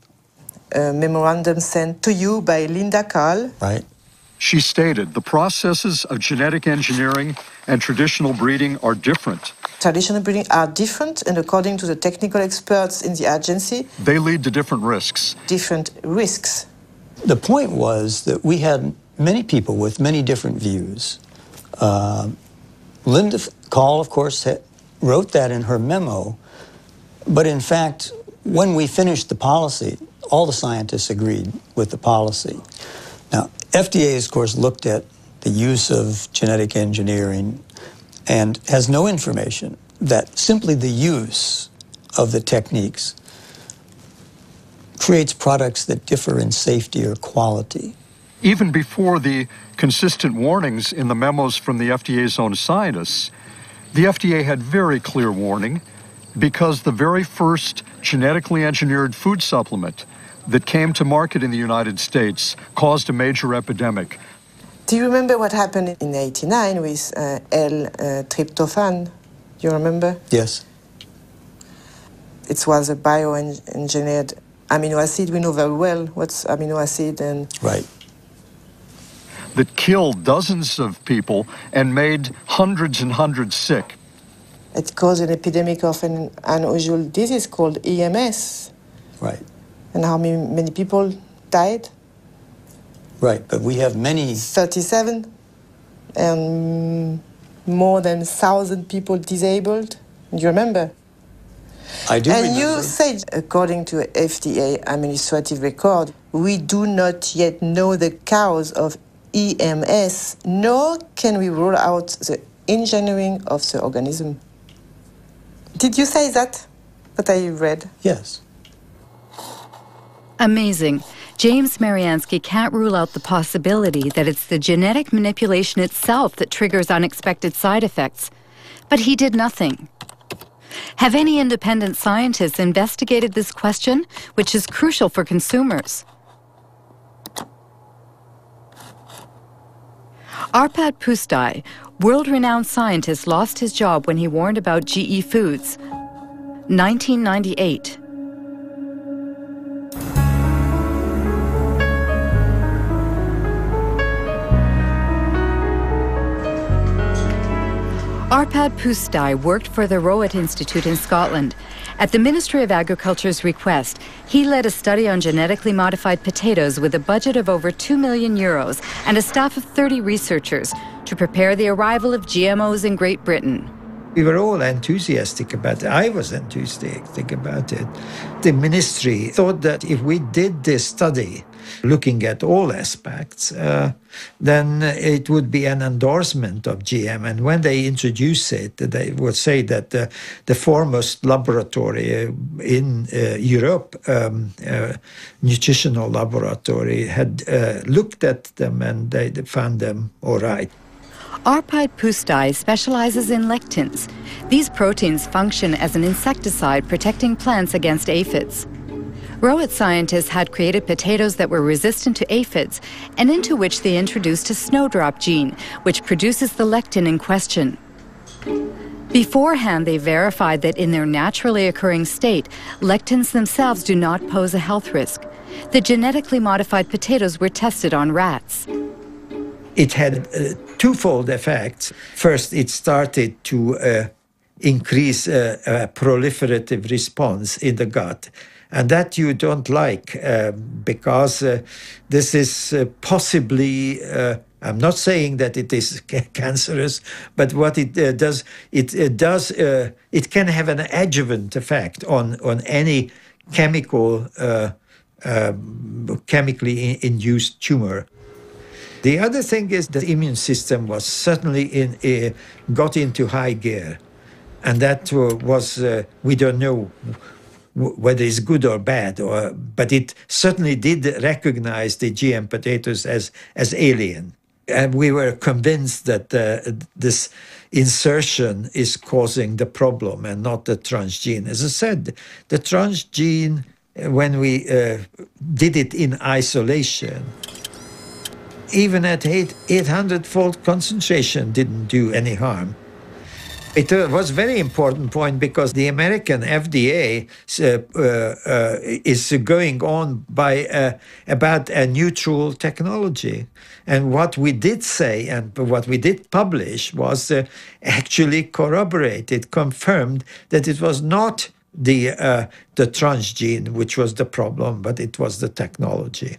a memorandum sent to you by Linda Call. Right. She stated, "The processes of genetic engineering and traditional breeding are different. Traditional breeding are different, and according to the technical experts in the agency, they lead to different risks." Different risks. The point was that we had many people with many different views. Linda Call, of course, wrote that in her memo, but in fact, when we finished the policy, all the scientists agreed with the policy. Now, FDA, of course, looked at the use of genetic engineering and has no information that simply the use of the techniques creates products that differ in safety or quality. Even before the consistent warnings in the memos from the FDA's own scientists, the FDA had very clear warning because the very first genetically engineered food supplement that came to market in the United States caused a major epidemic. Do you remember what happened in 1989 with L-tryptophan? You remember? Yes. It was a bioengineered amino acid. We know very well what's amino acid and... Right. That killed dozens of people and made hundreds and hundreds sick. It caused an epidemic of an unusual disease called EMS. Right. And how many people died? Right, but we have many... 37, and more than 1,000 people disabled. You remember? I do remember. And you said, according to FDA administrative record, we do not yet know the cause of EMS, nor can we rule out the engineering of the organism. Did you say that I read? Yes. Amazing. James Mariansky can't rule out the possibility that it's the genetic manipulation itself that triggers unexpected side effects. But he did nothing. Have any independent scientists investigated this question, which is crucial for consumers? Arpad Pusztai, world-renowned scientist, lost his job when he warned about GE Foods. 1998. Arpad Pusztai worked for the Rowett Institute in Scotland. At the Ministry of Agriculture's request, he led a study on genetically modified potatoes with a budget of over €2 million and a staff of 30 researchers to prepare the arrival of GMOs in Great Britain. We were all enthusiastic about it. I was enthusiastic about it. The ministry thought that if we did this study, looking at all aspects, then it would be an endorsement of GM. And when they introduce it, they would say that the foremost laboratory in Europe, nutritional laboratory, had looked at them and they found them all right. Arpad Pusztai specializes in lectins. These proteins function as an insecticide protecting plants against aphids. Rowett scientists had created potatoes that were resistant to aphids and into which they introduced a snowdrop gene, which produces the lectin in question. Beforehand, they verified that in their naturally occurring state, lectins themselves do not pose a health risk. The genetically modified potatoes were tested on rats. It had twofold effects. First, it started to increase a proliferative response in the gut. And that you don't like because this is possibly, I'm not saying that it is cancerous, but what it does, it can have an adjuvant effect on any chemically induced tumor. The other thing is the immune system was certainly got into high gear. And that was, we don't know whether it's good or bad, but it certainly did recognize the GM potatoes as alien. And we were convinced that this insertion is causing the problem and not the transgene. As I said, the transgene, when we did it in isolation, even at 800-fold concentration didn't do any harm. It was a very important point because the American FDA is going on by about a neutral technology. And what we did say and what we did publish was actually corroborated, confirmed that it was not the transgene which was the problem, but it was the technology.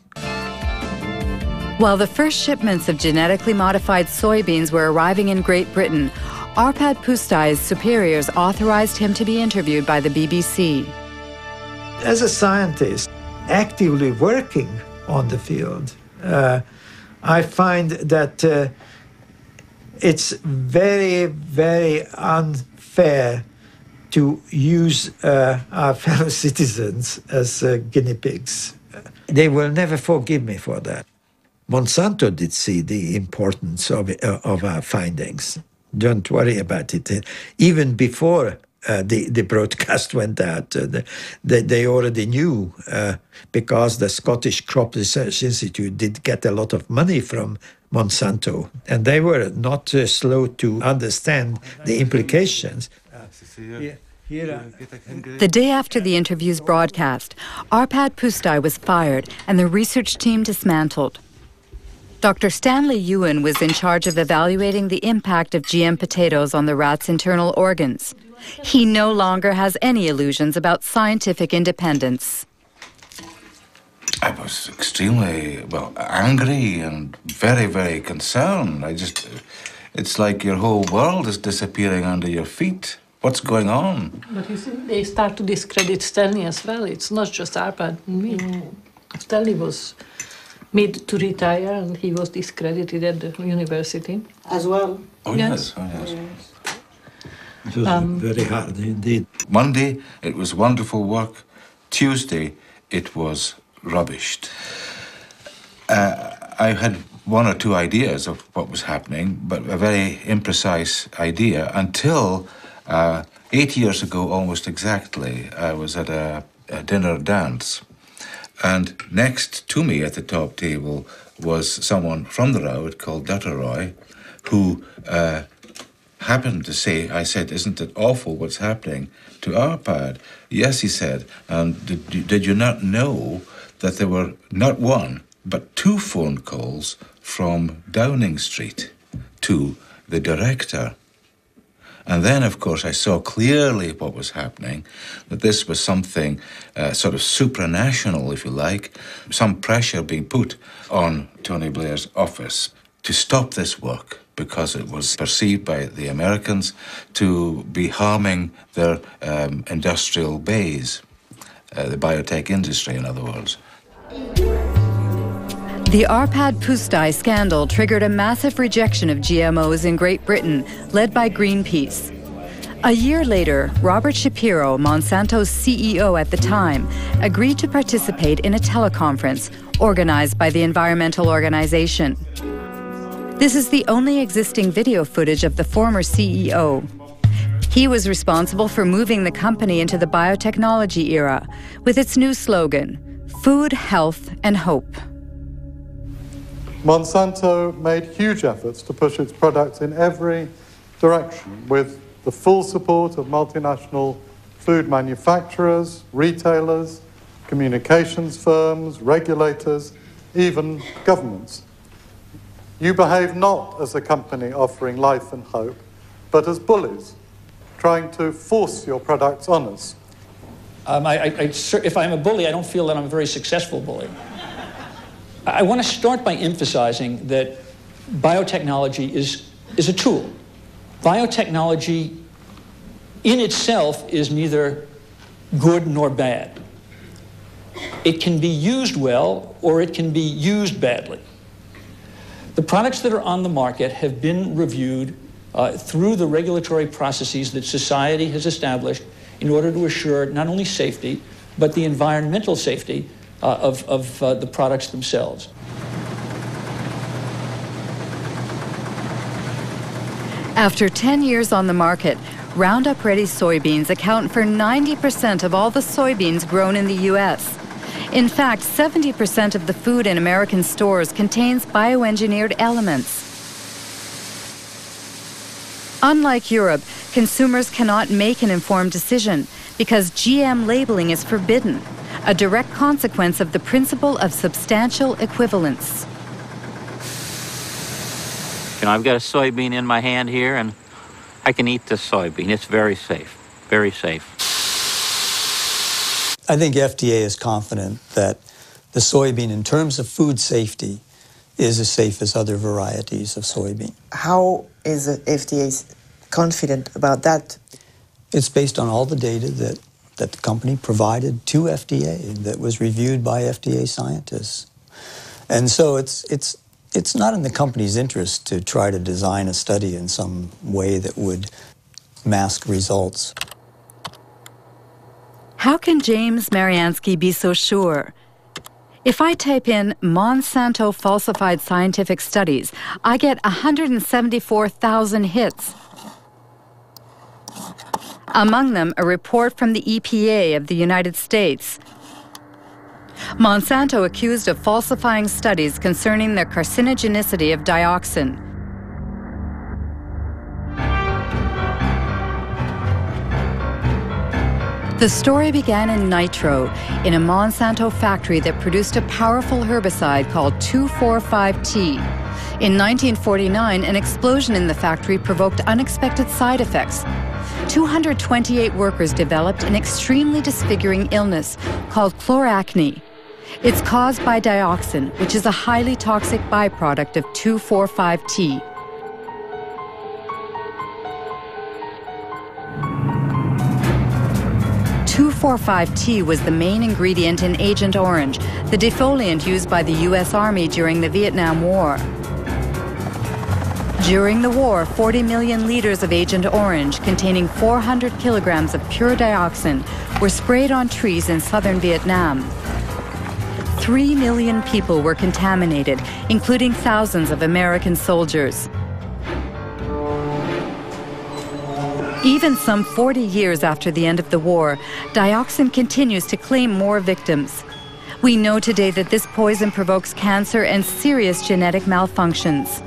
While the first shipments of genetically modified soybeans were arriving in Great Britain, Arpad Pusztai's superiors authorized him to be interviewed by the BBC. As a scientist actively working on the field, I find that it's very, very unfair to use our fellow citizens as guinea pigs. They will never forgive me for that. Monsanto did see the importance of our findings. Don't worry about it. Even before the broadcast went out, they already knew because the Scottish Crop Research Institute did get a lot of money from Monsanto, and they were not slow to understand the implications. The day after the interview's broadcast, Arpad Pustai was fired and the research team dismantled. Dr. Stanley Ewan was in charge of evaluating the impact of GM potatoes on the rat's internal organs. He no longer has any illusions about scientific independence. I was extremely, angry and very, very concerned. It's like your whole world is disappearing under your feet. What's going on? But you see, they start to discredit Stanley as well. It's not just Arpad and me. Stanley was made to retire and he was discredited at the university. As well? Oh, yes. Oh, yes. It was very hard indeed. Monday, it was wonderful work. Tuesday, it was rubbished. I had one or two ideas of what was happening, but a very imprecise idea until 8 years ago, almost exactly, I was at a dinner dance. And next to me at the top table was someone from the Raud called Dutteroy, who happened to say, I said, isn't it awful what's happening to Arpad? Yes, he said, and did you not know that there were not one, but 2 phone calls from Downing Street to the director? And then, of course, I saw clearly what was happening, that this was something sort of supranational, if you like, some pressure being put on Tony Blair's office to stop this work because it was perceived by the Americans to be harming their industrial base, the biotech industry, in other words. The Arpad Pustai scandal triggered a massive rejection of GMOs in Great Britain, led by Greenpeace. A year later, Robert Shapiro, Monsanto's CEO at the time, agreed to participate in a teleconference organized by the environmental organization. This is the only existing video footage of the former CEO. He was responsible for moving the company into the biotechnology era with its new slogan, Food, Health, and Hope. Monsanto made huge efforts to push its products in every direction with the full support of multinational food manufacturers, retailers, communications firms, regulators, even governments. You behave not as a company offering life and hope, but as bullies, trying to force your products on us. If I'm a bully, I don't feel that I'm a very successful bully. I want to start by emphasizing that biotechnology is a tool. Biotechnology in itself is neither good nor bad. It can be used well or it can be used badly. The products that are on the market have been reviewed through the regulatory processes that society has established in order to assure not only safety, but the environmental safety of the products themselves. After 10 years on the market, Roundup Ready soybeans account for 90% of all the soybeans grown in the U.S. In fact, 70% of the food in American stores contains bioengineered elements. Unlike Europe, consumers cannot make an informed decision because GM labeling is forbidden, a direct consequence of the principle of substantial equivalence. You know, I've got a soybean in my hand here, and I can eat this soybean. It's very safe, very safe. I think FDA is confident that the soybean, in terms of food safety, is as safe as other varieties of soybean. How is the FDA confident about that? It's based on all the data that the company provided to FDA that was reviewed by FDA scientists. And so it's not in the company's interest to try to design a study in some way that would mask results. How can James Mariansky be so sure? If I type in Monsanto falsified scientific studies, I get 174,000 hits. Among them, a report from the EPA of the United States. Monsanto accused of falsifying studies concerning the carcinogenicity of dioxin. The story began in Nitro, in a Monsanto factory that produced a powerful herbicide called 2,4,5-T. In 1949, an explosion in the factory provoked unexpected side effects. 228 workers developed an extremely disfiguring illness called chloracne. It's caused by dioxin, which is a highly toxic byproduct of 2,4,5-T. T was the main ingredient in Agent Orange, the defoliant used by the U.S. Army during the Vietnam War. During the war, 40 million liters of Agent Orange, containing 400 kilograms of pure dioxin, were sprayed on trees in southern Vietnam. 3 million people were contaminated, including thousands of American soldiers. Even some 40 years after the end of the war, dioxin continues to claim more victims. We know today that this poison provokes cancer and serious genetic malfunctions.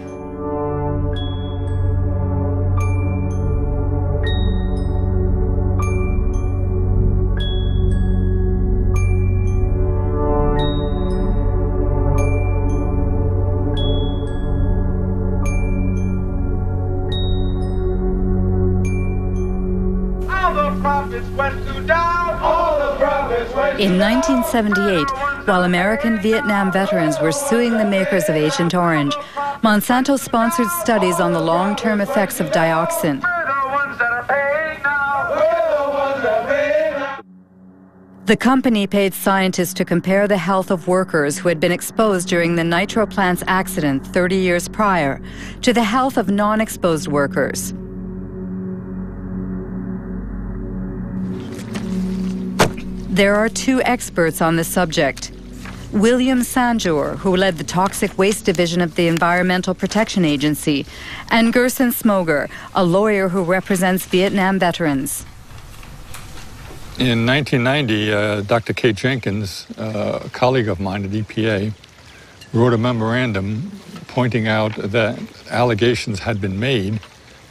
In 1978, while American Vietnam veterans were suing the makers of Agent Orange, Monsanto sponsored studies on the long-term effects of dioxin. The company paid scientists to compare the health of workers who had been exposed during the Nitro plant's accident 30 years prior to the health of non-exposed workers. There are two experts on the subject. William Sanjour, who led the Toxic Waste Division of the Environmental Protection Agency, and Gerson Smoger, a lawyer who represents Vietnam veterans. In 1990, Dr. Kate Jenkins, a colleague of mine at EPA, wrote a memorandum pointing out that allegations had been made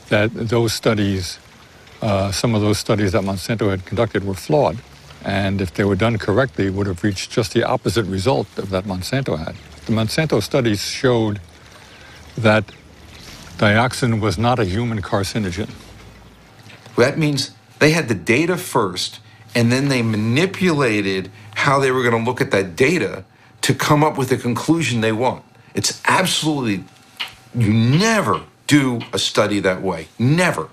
that those studies, some of those studies that Monsanto had conducted were flawed. And if they were done correctly, would have reached just the opposite result of that Monsanto had. The Monsanto studies showed that dioxin was not a human carcinogen. That means they had the data first, and then they manipulated how they were going to look at that data to come up with the conclusion they want. It's absolutely, you never do a study that way, never.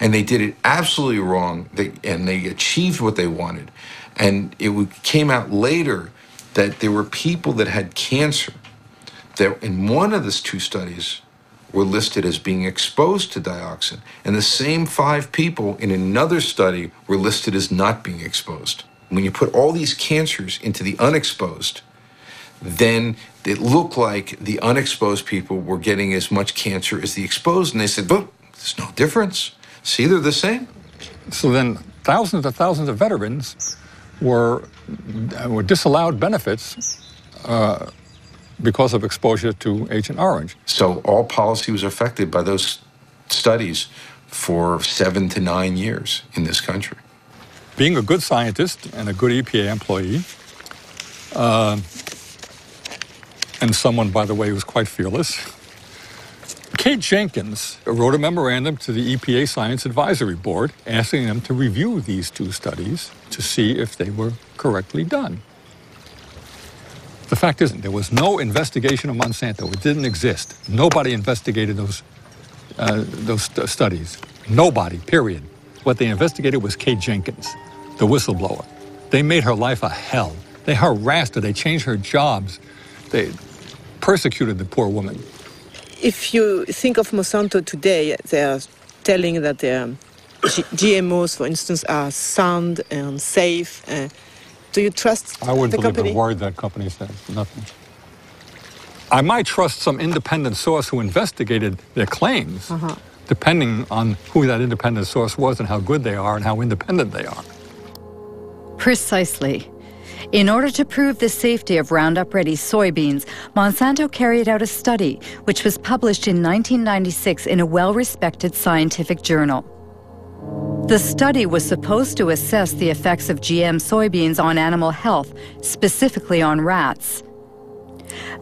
And they did it absolutely wrong, and they achieved what they wanted. And it came out later that there were people that had cancer that in one of these two studies were listed as being exposed to dioxin. And the same 5 people in another study were listed as not being exposed. When you put all these cancers into the unexposed, then it looked like the unexposed people were getting as much cancer as the exposed. And they said, but there's no difference. See, they're the same. So then thousands of veterans were disallowed benefits because of exposure to Agent Orange. So all policy was affected by those studies for 7 to 9 years in this country. Being a good scientist and a good EPA employee, and someone, by the way, who's quite fearless, Kate Jenkins wrote a memorandum to the EPA Science Advisory Board asking them to review these 2 studies to see if they were correctly done. The fact is, there was no investigation of Monsanto. It didn't exist. Nobody investigated those studies. Nobody, period. What they investigated was Kate Jenkins, the whistleblower. They made her life a hell. They harassed her. They changed her jobs. They persecuted the poor woman. If you think of Monsanto today, they are telling that their GMOs, for instance, are sound and safe. Do you trust the company? I wouldn't believe a word that company says, nothing. I might trust some independent source who investigated their claims, depending on who that independent source was and how good they are and how independent they are. Precisely. In order to prove the safety of Roundup Ready soybeans, Monsanto carried out a study which was published in 1996 in a well-respected scientific journal. The study was supposed to assess the effects of GM soybeans on animal health, specifically on rats.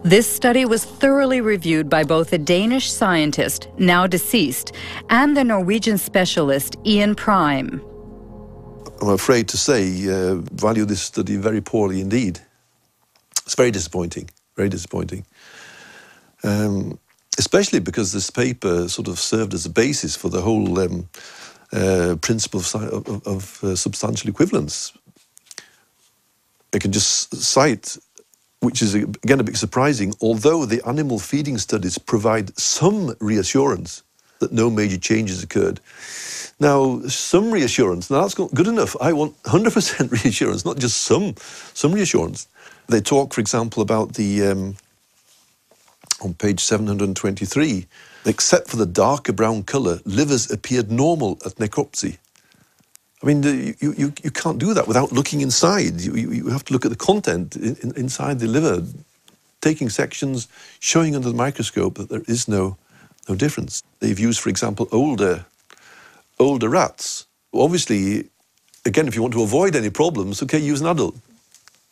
This study was thoroughly reviewed by both a Danish scientist, now deceased, and the Norwegian specialist Ian Prime. I'm afraid to say, value this study very poorly indeed. It's very disappointing, very disappointing. Especially because this paper sort of served as a basis for the whole principle of substantial equivalence. I can just cite, which is again a bit surprising, although the animal feeding studies provide some reassurance that no major changes occurred. Now, some reassurance, now that's not good enough. I want 100% reassurance, not just some reassurance. They talk, for example, about the, on page 723, except for the darker brown colour, livers appeared normal at necropsy. I mean, you can't do that without looking inside. You have to look at the content inside the liver, taking sections, showing under the microscope that there is no difference. They've used, for example, older rats. Obviously, again, if you want to avoid any problems, okay, use an adult.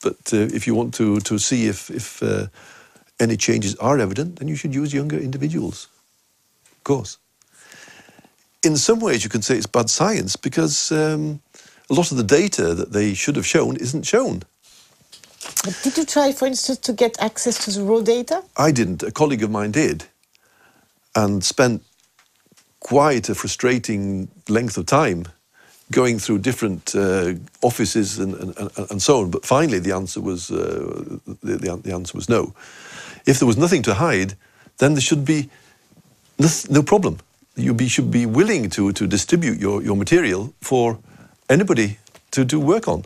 But if you want to see if any changes are evident, then you should use younger individuals, of course. In some ways, you can say it's bad science because a lot of the data that they should have shown isn't shown. But did you try, for instance, to get access to the raw data? I didn't. A colleague of mine did, and spent quite a frustrating length of time going through different offices and so on. But finally, the answer was the answer was no. If there was nothing to hide, then there should be no problem. You should be willing to distribute your material for anybody to work on.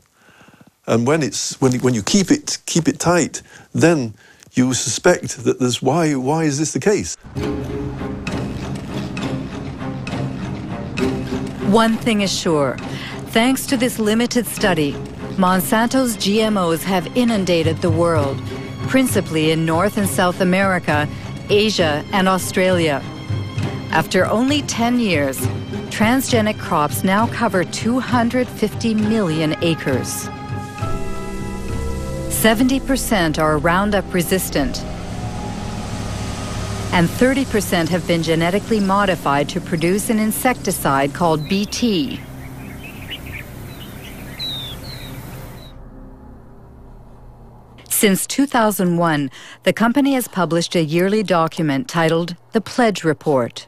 And when you keep it tight, then you suspect that there's why is this the case? One thing is sure, thanks to this limited study, Monsanto's GMOs have inundated the world, principally in North and South America, Asia, and Australia. After only 10 years, transgenic crops now cover 250 million acres. 70% are Roundup resistant, and 30% have been genetically modified to produce an insecticide called BT. Since 2001, the company has published a yearly document titled The Pledge Report,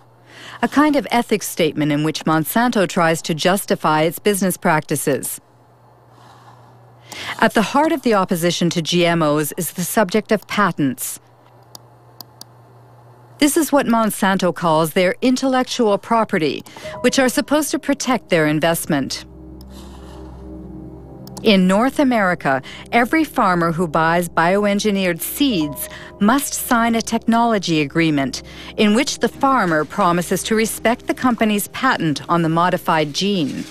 a kind of ethics statement in which Monsanto tries to justify its business practices. At the heart of the opposition to GMOs is the subject of patents. This is what Monsanto calls their intellectual property, which are supposed to protect their investment. In North America, every farmer who buys bioengineered seeds must sign a technology agreement in which the farmer promises to respect the company's patent on the modified gene.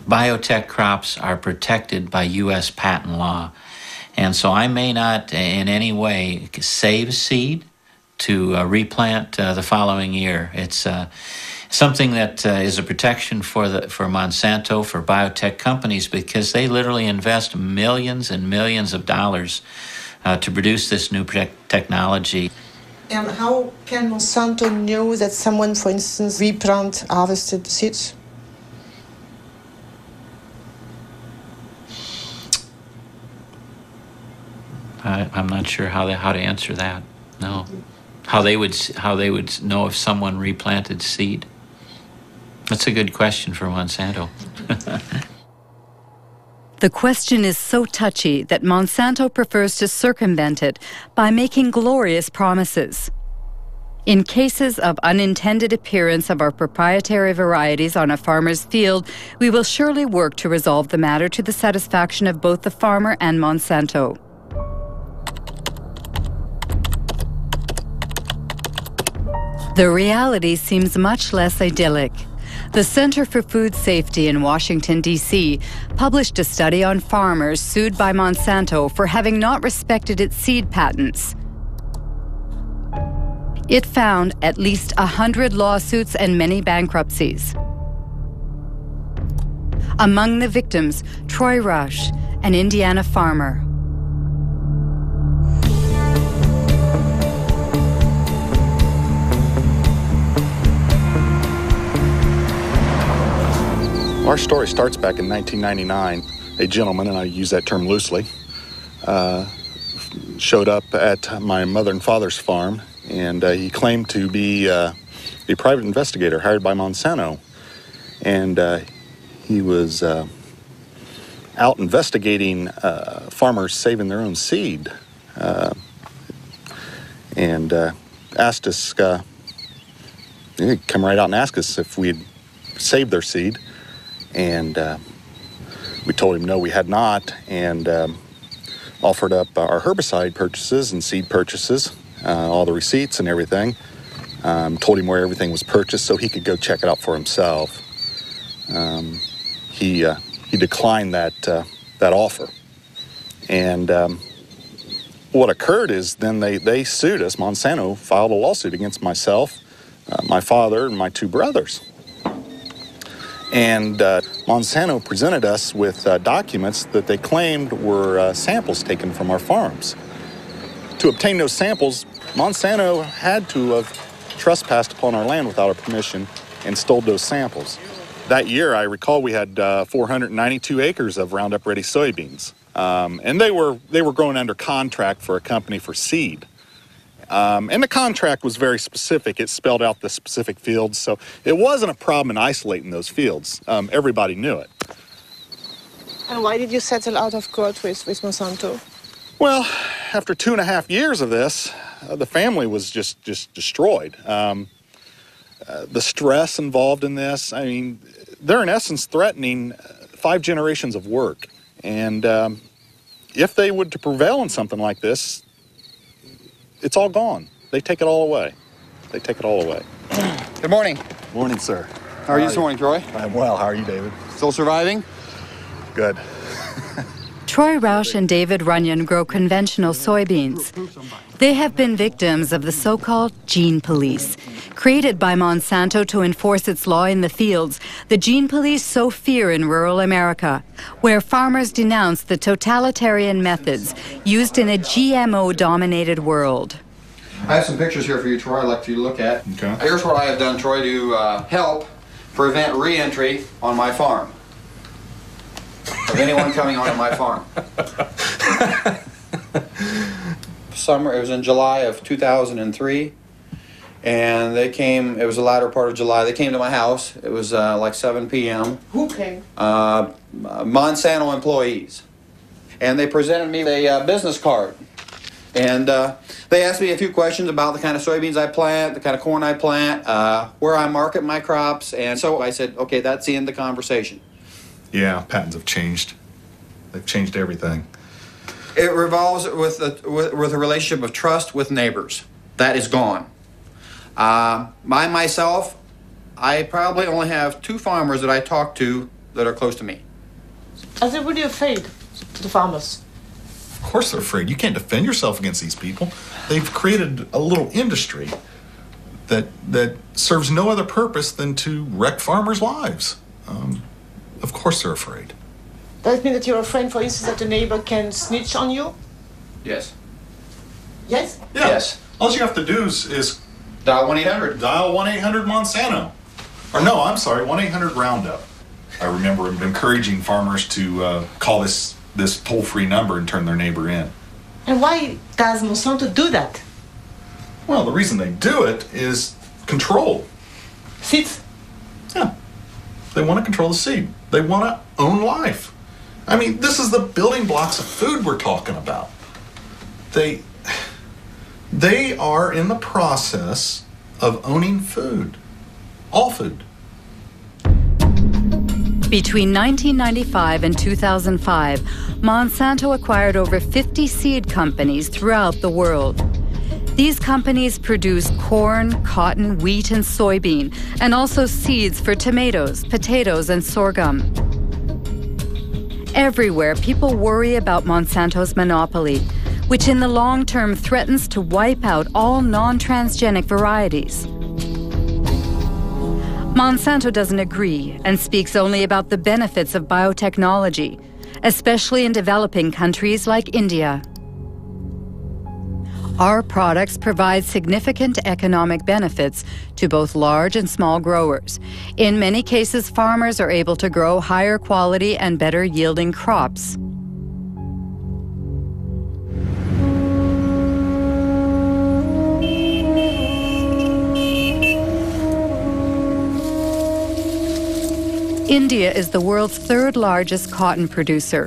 Biotech crops are protected by U.S. patent law. And so I may not in any way save seed to replant the following year. It's something that is a protection for Monsanto, for biotech companies, because they literally invest millions and millions of dollars to produce this new technology. And how can Monsanto know that someone, for instance, replant harvested seeds? I'm not sure how to answer that. No, how they would know if someone replanted seed. That's a good question for Monsanto. The question is so touchy that Monsanto prefers to circumvent it by making glorious promises. In cases of unintended appearance of our proprietary varieties on a farmer's field, we will surely work to resolve the matter to the satisfaction of both the farmer and Monsanto. The reality seems much less idyllic. The Center for Food Safety in Washington, D.C. published a study on farmers sued by Monsanto for having not respected its seed patents. It found at least 100 lawsuits and many bankruptcies. Among the victims, Troy Rush, an Indiana farmer. Our story starts back in 1999. A gentleman, and I use that term loosely, showed up at my mother and father's farm, and he claimed to be a private investigator hired by Monsanto. And he was out investigating farmers saving their own seed, and asked us, he'd come right out and ask us if we'd saved their seed. And we told him no, we had not, and offered up our herbicide purchases and seed purchases, all the receipts and everything. Told him where everything was purchased so he could go check it out for himself. He declined that offer. And what occurred is then they sued us. Monsanto filed a lawsuit against myself, my father, and my two brothers. And Monsanto presented us with documents that they claimed were samples taken from our farms. To obtain those samples, Monsanto had to have trespassed upon our land without our permission and stole those samples. That year, I recall we had 492 acres of Roundup Ready soybeans. And they were grown under contract for a company for seed. And the contract was very specific. It spelled out the specific fields, so it wasn't a problem in isolating those fields. Everybody knew it. And why did you settle out of court with Monsanto? Well, after 2.5 years of this, the family was just destroyed. The stress involved in this, I mean, they're in essence threatening 5 generations of work. And if they would to prevail on something like this, it's all gone. They take it all away. They take it all away. Good morning. Morning, sir. How are you this morning, Troy? I'm well. How are you, David? Still surviving? Good. Troy Roush and David Runyon grow conventional soybeans. They have been victims of the so-called gene police. Created by Monsanto to enforce its law in the fields, the gene police sow fear in rural America, where farmers denounce the totalitarian methods used in a GMO-dominated world. I have some pictures here for you, Troy, I'd like for you to look at. Okay. Here's what I have done, Troy, to help prevent re-entry on my farm of anyone coming onto my farm. It was in July of 2003, and they came, it was the latter part of July, they came to my house. It was like 7 p.m. Who came? Monsanto employees. And they presented me a business card. And they asked me a few questions about the kind of soybeans I plant, the kind of corn I plant, where I market my crops, and so I said, okay, that's the end of the conversation. Yeah, patents have changed. They've changed everything. It revolves with a relationship of trust with neighbors. That is gone. Myself, I probably only have 2 farmers that I talk to that are close to me. Are they really afraid, the farmers? Of course they're afraid. You can't defend yourself against these people. They've created a little industry that serves no other purpose than to wreck farmers' lives. Of course they're afraid. Does it mean that you're afraid, for instance, that the neighbor can snitch on you? Yes. Yes? Yeah. Yes. All you have to do is dial 1-800. Dial 1-800 Monsanto. Or no, I'm sorry, 1-800 Roundup. I remember encouraging farmers to call this toll-free number and turn their neighbor in. And why does Monsanto do that? Well, the reason they do it is control. Seeds? Yeah. They want to control the seed. They want to own life. I mean, this is the building blocks of food we're talking about. They are in the process of owning food. All food. Between 1995 and 2005, Monsanto acquired over 50 seed companies throughout the world. These companies produce corn, cotton, wheat, and soybean, and also seeds for tomatoes, potatoes, and sorghum. Everywhere, people worry about Monsanto's monopoly, which in the long term threatens to wipe out all non-transgenic varieties. Monsanto doesn't agree and speaks only about the benefits of biotechnology, especially in developing countries like India. Our products provide significant economic benefits to both large and small growers. In many cases, farmers are able to grow higher quality and better yielding crops. India is the world's third largest cotton producer.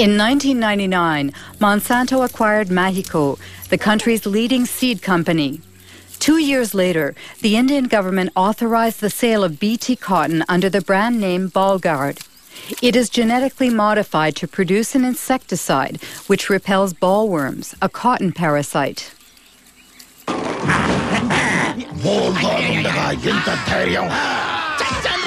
In 1999, Monsanto acquired Mahiko, the country's leading seed company. 2 years later, the Indian government authorized the sale of BT cotton under the brand name Bolgard. It is genetically modified to produce an insecticide which repels bollworms, a cotton parasite.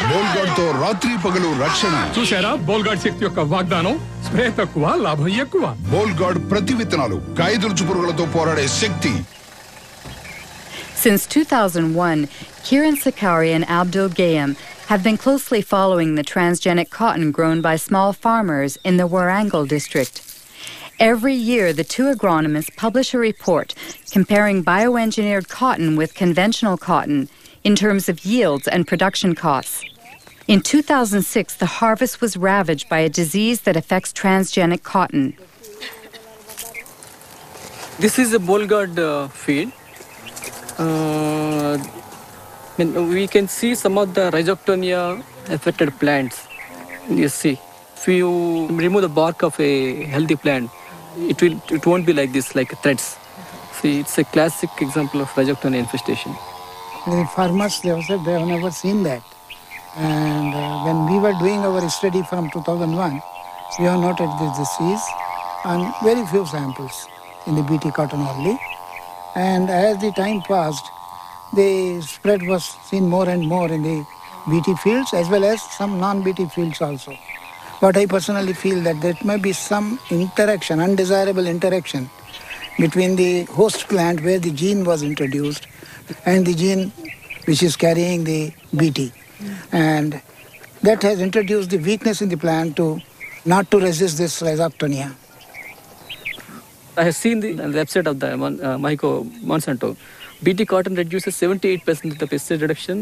బోల్గార్డ్తో రాత్రి పగలు రక్షణ చూసారా Bollgard శక్తి యొక్క వాగ్దానం spray తక్కువ లాభం ఎక్కువ Bollgard ప్రతి విత్తనాలు కాయదొలుచు పురుగులతో పోరాడే శక్తి. Since 2001, Kiran Sakari and Abdul Gayam have been closely following the transgenic cotton grown by small farmers in the Warangal district. Every year, the two agronomists publish a report comparing bioengineered cotton with conventional cotton in terms of yields and production costs. In 2006, the harvest was ravaged by a disease that affects transgenic cotton. This is a Bolgard field. We can see some of the rhizoctonia affected plants. You see, if you remove the bark of a healthy plant, it won't be like this, like threads. See, it's a classic example of rhizoctonia infestation. The farmers, they have never seen that. And when we were doing our study from 2001, we have noted this disease on very few samples in the BT cotton only. And as the time passed, the spread was seen more and more in the BT fields as well as some non-BT fields also. But I personally feel that there may be some interaction, undesirable interaction between the host plant where the gene was introduced and the gene which is carrying the BT. And that has introduced the weakness in the plant not to resist this rhizoctonia. I have seen the website of the Monsanto. BT cotton reduces 78% of the pesticide reduction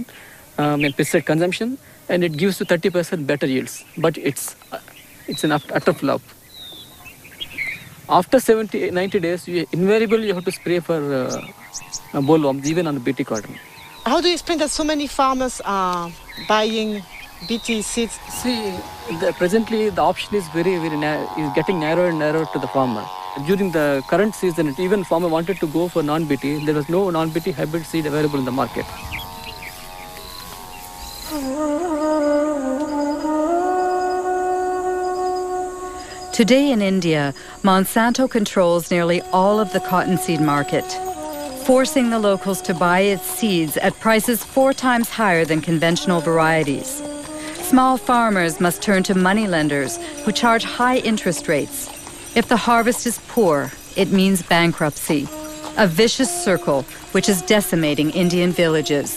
and pesticide consumption, and it gives you 30% better yields. But it's an utter flop. After 90 days, invariably you have to spray for bollworms, even on the BT cotton. How do you explain that so many farmers are buying BT seeds? See, presently the option is is getting narrower and narrower to the farmer. During the current season, even farmer wanted to go for non-BT. There was no non-BT hybrid seed available in the market. Today in India, Monsanto controls nearly all of the cottonseed market, forcing the locals to buy its seeds at prices 4 times higher than conventional varieties. Small farmers must turn to moneylenders who charge high interest rates. If the harvest is poor, it means bankruptcy, a vicious circle which is decimating Indian villages.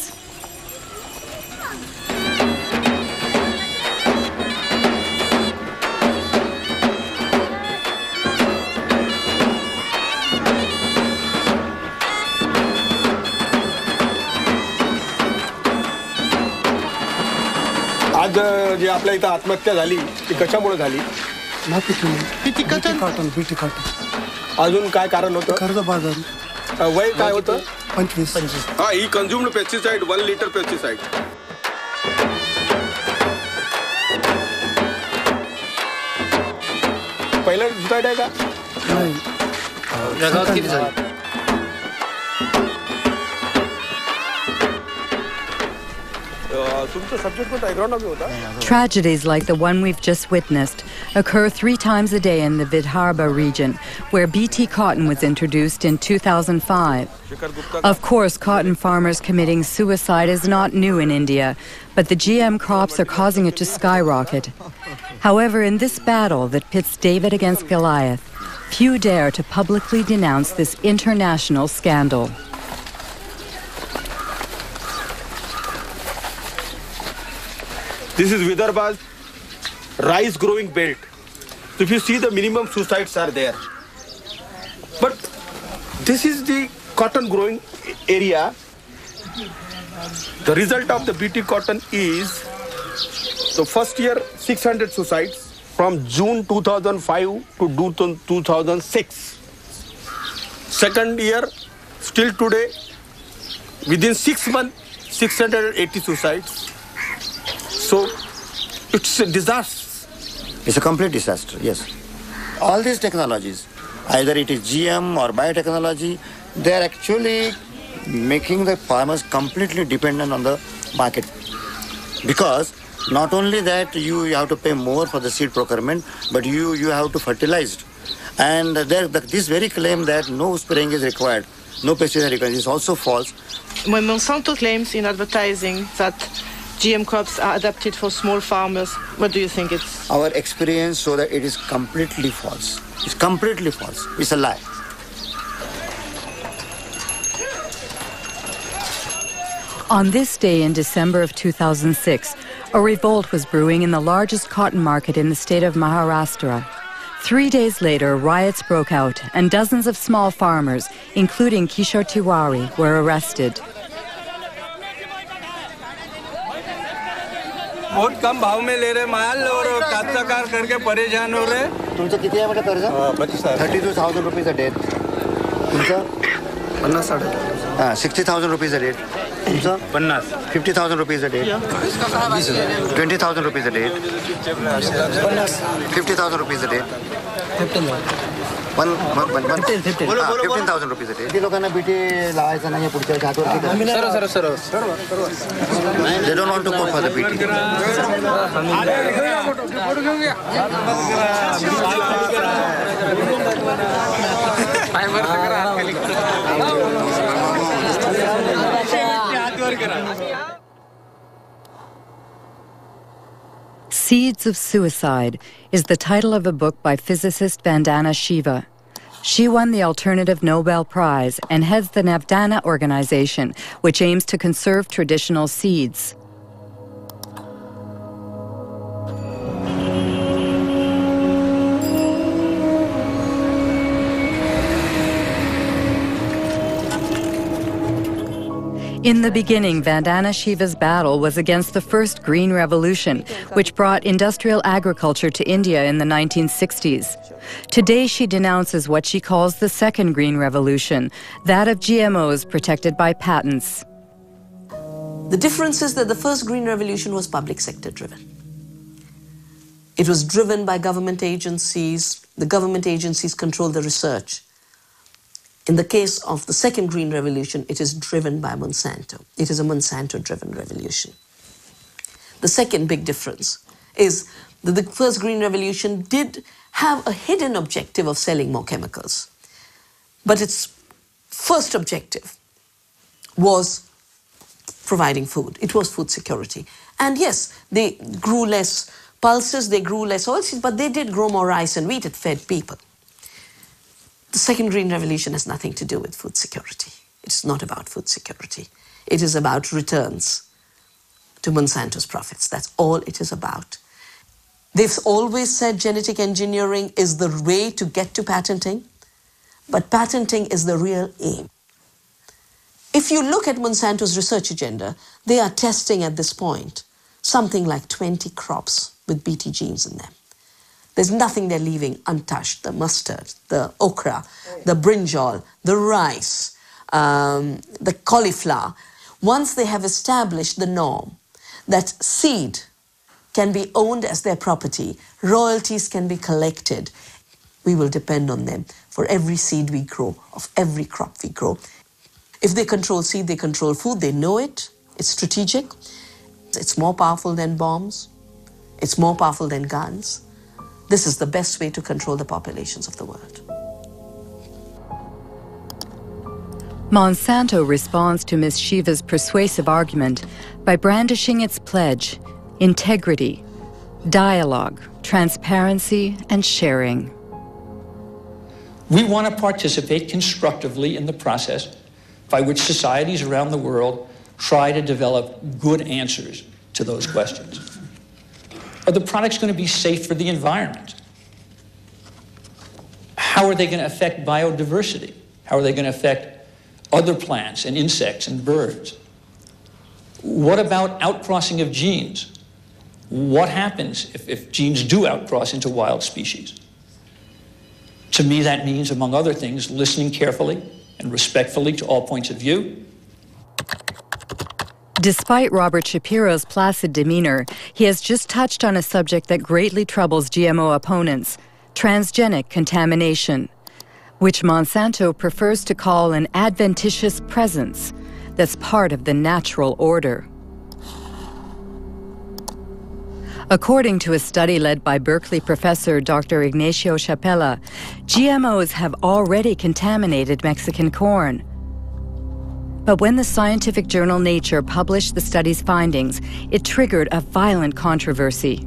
आज जे आपल्या इथं आत्महत्या झाली ती कशामुळे झाली? BT cotton. अजून काय कारण होतं? कर्जबाजारी. वय काय होतं? 25. हा, ही कन्झ्युम्ड पेस्टिसाइड 1 लिटर पेस्टिसाइड. पहिलं सुसाईड आहे का? नाही. जगात किती झाली? Tragedies like the one we've just witnessed occur 3 times a day in the Vidarbha region, where BT cotton was introduced in 2005. Of course, cotton farmers committing suicide is not new in India, but the GM crops are causing it to skyrocket. However, in this battle that pits David against Goliath, Few dare to publicly denounce this international scandal. This is Vidarbha's rice growing belt. So if you see, the minimum suicides are there. But this is the cotton growing area. The result of the BT cotton is the first year 600 suicides from June 2005 to June 2006. Second year, still today, within 6 months, 680 suicides. So it's a disaster. It's a complete disaster, yes. All these technologies, either it is GM or biotechnology, they are actually making the farmers completely dependent on the market. Because not only that you have to pay more for the seed procurement, but you have to fertilize it. And this very claim that no spraying is required, no pesticide required, is also false. When Monsanto claims in advertising that GM crops are adapted for small farmers, what do you think it's? Our experience shows that it is completely false. It's completely false. It's a lie. On this day in December of 2006, a revolt was brewing in the largest cotton market in the state of Maharashtra. 3 days later, riots broke out and dozens of small farmers, including Kishore Tiwari, were arrested. बहुत कम भाव में ले रहे माल और काश्तकार करके परेशान हो रहे. तुमचं किती आहे बेटा कर्ज? 32,000 rupees a day. तुमचं 60,000 rupees a day. तुमचं 50,000 rupees a day. 20,000 rupees a day. 50,000 rupees a day. 15,000 rupees a day. किती लोकांना बीटी लावायचं नाही पुढच्या हातवर? सर्व. They don't want to go for the BT. Seeds of Suicide is the title of a book by physicist Vandana Shiva. She won the Alternative Nobel Prize and heads the Navdana organization, which aims to conserve traditional seeds. In the beginning, Vandana Shiva's battle was against the first Green Revolution, which brought industrial agriculture to India in the 1960s. Today, she denounces what she calls the second Green Revolution, that of GMOs protected by patents. The difference is that the first Green Revolution was public sector driven. It was driven by government agencies. The government agencies control the research. In the case of the second Green Revolution, it is driven by Monsanto. It is a Monsanto-driven revolution. The second big difference is that the first Green Revolution did have a hidden objective of selling more chemicals. But its first objective was providing food. It was food security. And yes, they grew less pulses, they grew less oilseeds, but they did grow more rice and wheat. It fed people. The second Green Revolution has nothing to do with food security. It's not about food security. It is about returns to Monsanto's profits. That's all it is about. They've always said genetic engineering is the way to get to patenting, but patenting is the real aim. If you look at Monsanto's research agenda, they are testing at this point something like 20 crops with BT genes in them. There's nothing they're leaving untouched. The mustard, the okra, the brinjal, the rice, the cauliflower. Once they have established the norm that seed can be owned as their property, royalties can be collected, we will depend on them for every seed we grow, of every crop we grow. If they control seed, they control food, they know it, it's strategic, it's more powerful than bombs, it's more powerful than guns. This is the best way to control the populations of the world. Monsanto responds to Ms. Shiva's persuasive argument by brandishing its pledge: integrity, dialogue, transparency, and sharing. We want to participate constructively in the process by which societies around the world try to develop good answers to those questions. Are the products going to be safe for the environment? How are they going to affect biodiversity? How are they going to affect other plants and insects and birds? What about outcrossing of genes? What happens if genes do outcross into wild species? To me, that means, among other things, listening carefully and respectfully to all points of view. Despite Robert Shapiro's placid demeanor, he has just touched on a subject that greatly troubles GMO opponents: transgenic contamination, which Monsanto prefers to call an adventitious presence that's part of the natural order. According to a study led by Berkeley professor Dr. Ignacio Chapela, GMOs have already contaminated Mexican corn. But when the scientific journal Nature published the study's findings, it triggered a violent controversy.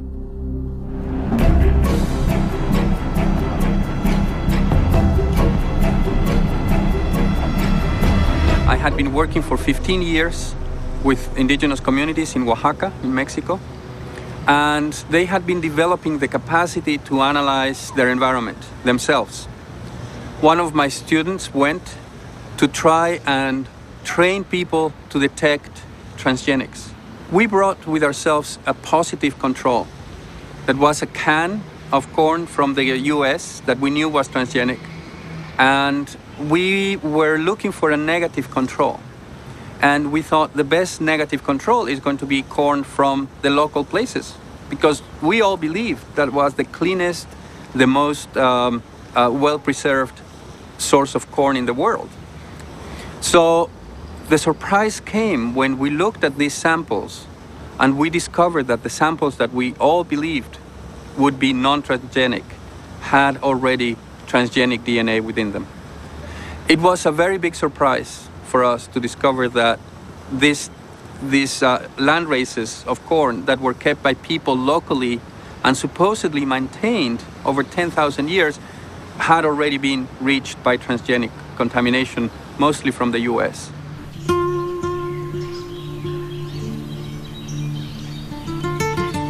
I had been working for 15 years with indigenous communities in Oaxaca, in Mexico, and they had been developing the capacity to analyze their environment themselves. One of my students went to try and train people to detect transgenics. We brought with ourselves a positive control. That was a can of corn from the US that we knew was transgenic, and we were looking for a negative control. And we thought the best negative control is going to be corn from the local places, because we all believed that was the cleanest, the most well-preserved source of corn in the world. So the surprise came when we looked at these samples and we discovered that the samples that we all believed would be non-transgenic had already transgenic DNA within them. It was a very big surprise for us to discover that these land races of corn that were kept by people locally and supposedly maintained over 10,000 years had already been reached by transgenic contamination, mostly from the US.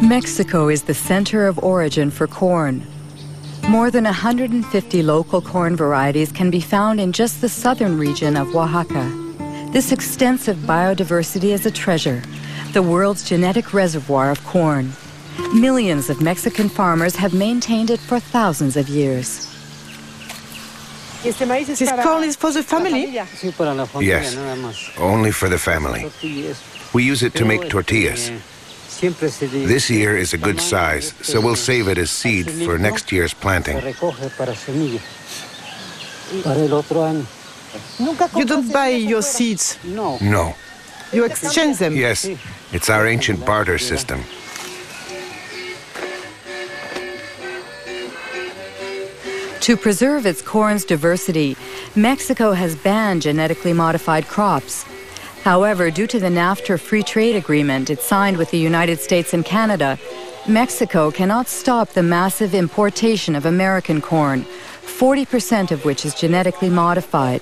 Mexico is the center of origin for corn. More than 150 local corn varieties can be found in just the southern region of Oaxaca. This extensive biodiversity is a treasure, the world's genetic reservoir of corn. Millions of Mexican farmers have maintained it for thousands of years. This corn is for the family? Yes, only for the family. We use it to make tortillas. This year is a good size, so we'll save it as seed for next year's planting. You don't buy your seeds? No. You exchange them? Yes, it's our ancient barter system. To preserve its corn's diversity, Mexico has banned genetically modified crops. However, due to the NAFTA free trade agreement it signed with the United States and Canada, Mexico cannot stop the massive importation of American corn, 40% of which is genetically modified.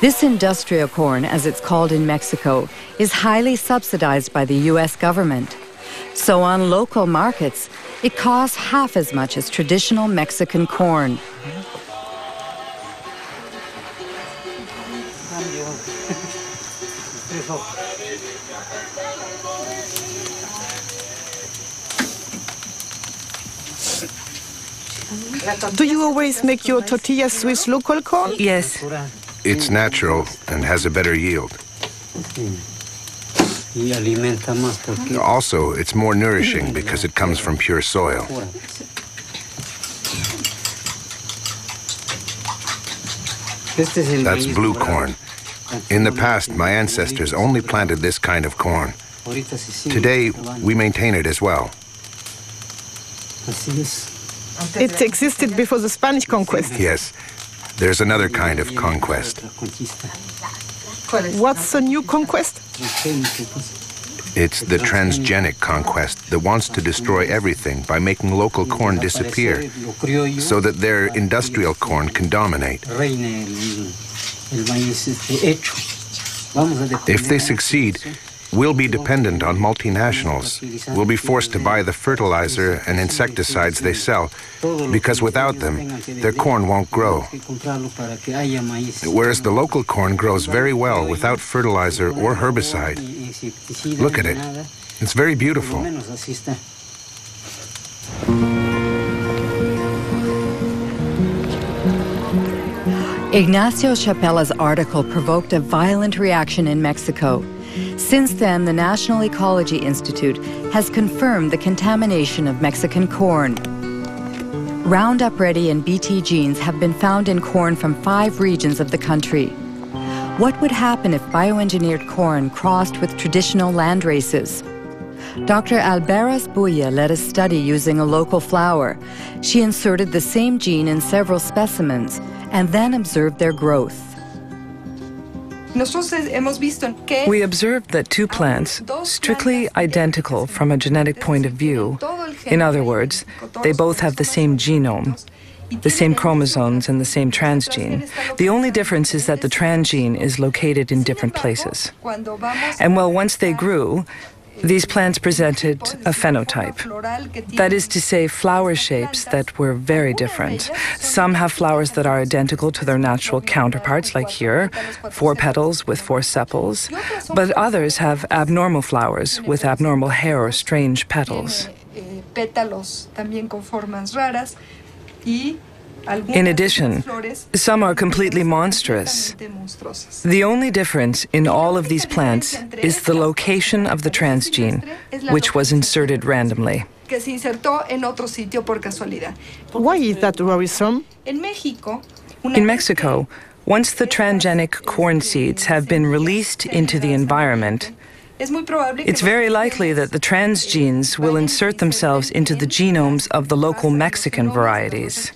This industrial corn, as it's called in Mexico, is highly subsidized by the U.S. government. So on local markets, it costs half as much as traditional Mexican corn. Do you always make your tortillas with local corn? Yes. It's natural and has a better yield. Also, it's more nourishing because it comes from pure soil. That's blue corn. In the past, my ancestors only planted this kind of corn. Today, we maintain it as well. It existed before the Spanish conquest. Yes, there's another kind of conquest. What's the new conquest? It's the transgenic conquest that wants to destroy everything by making local corn disappear so that their industrial corn can dominate. If they succeed, we'll be dependent on multinationals. We'll be forced to buy the fertilizer and insecticides they sell, because without them, their corn won't grow. Whereas the local corn grows very well without fertilizer or herbicide. Look at it. It's very beautiful. Ignacio Chapela's article provoked a violent reaction in Mexico. Since then, the National Ecology Institute has confirmed the contamination of Mexican corn. Roundup Ready and Bt genes have been found in corn from 5 regions of the country. What would happen if bioengineered corn crossed with traditional land races? Dr. Alberas Buya led a study using a local flower. She inserted the same gene in several specimens and then observed their growth. We observed that 2 plants, strictly identical from a genetic point of view, in other words, they both have the same genome, the same chromosomes and the same transgene. The only difference is that the transgene is located in different places. And well, once they grew, these plants presented a phenotype. That is to say, flower shapes that were very different. Some have flowers that are identical to their natural counterparts, like here, 4 petals with 4 sepals, but others have abnormal flowers with abnormal hair or strange petals. In addition, some are completely monstrous. The only difference in all of these plants is the location of the transgene, which was inserted randomly. Why is that worrisome? In Mexico, once the transgenic corn seeds have been released into the environment, it's very likely that the transgenes will insert themselves into the genomes of the local Mexican varieties.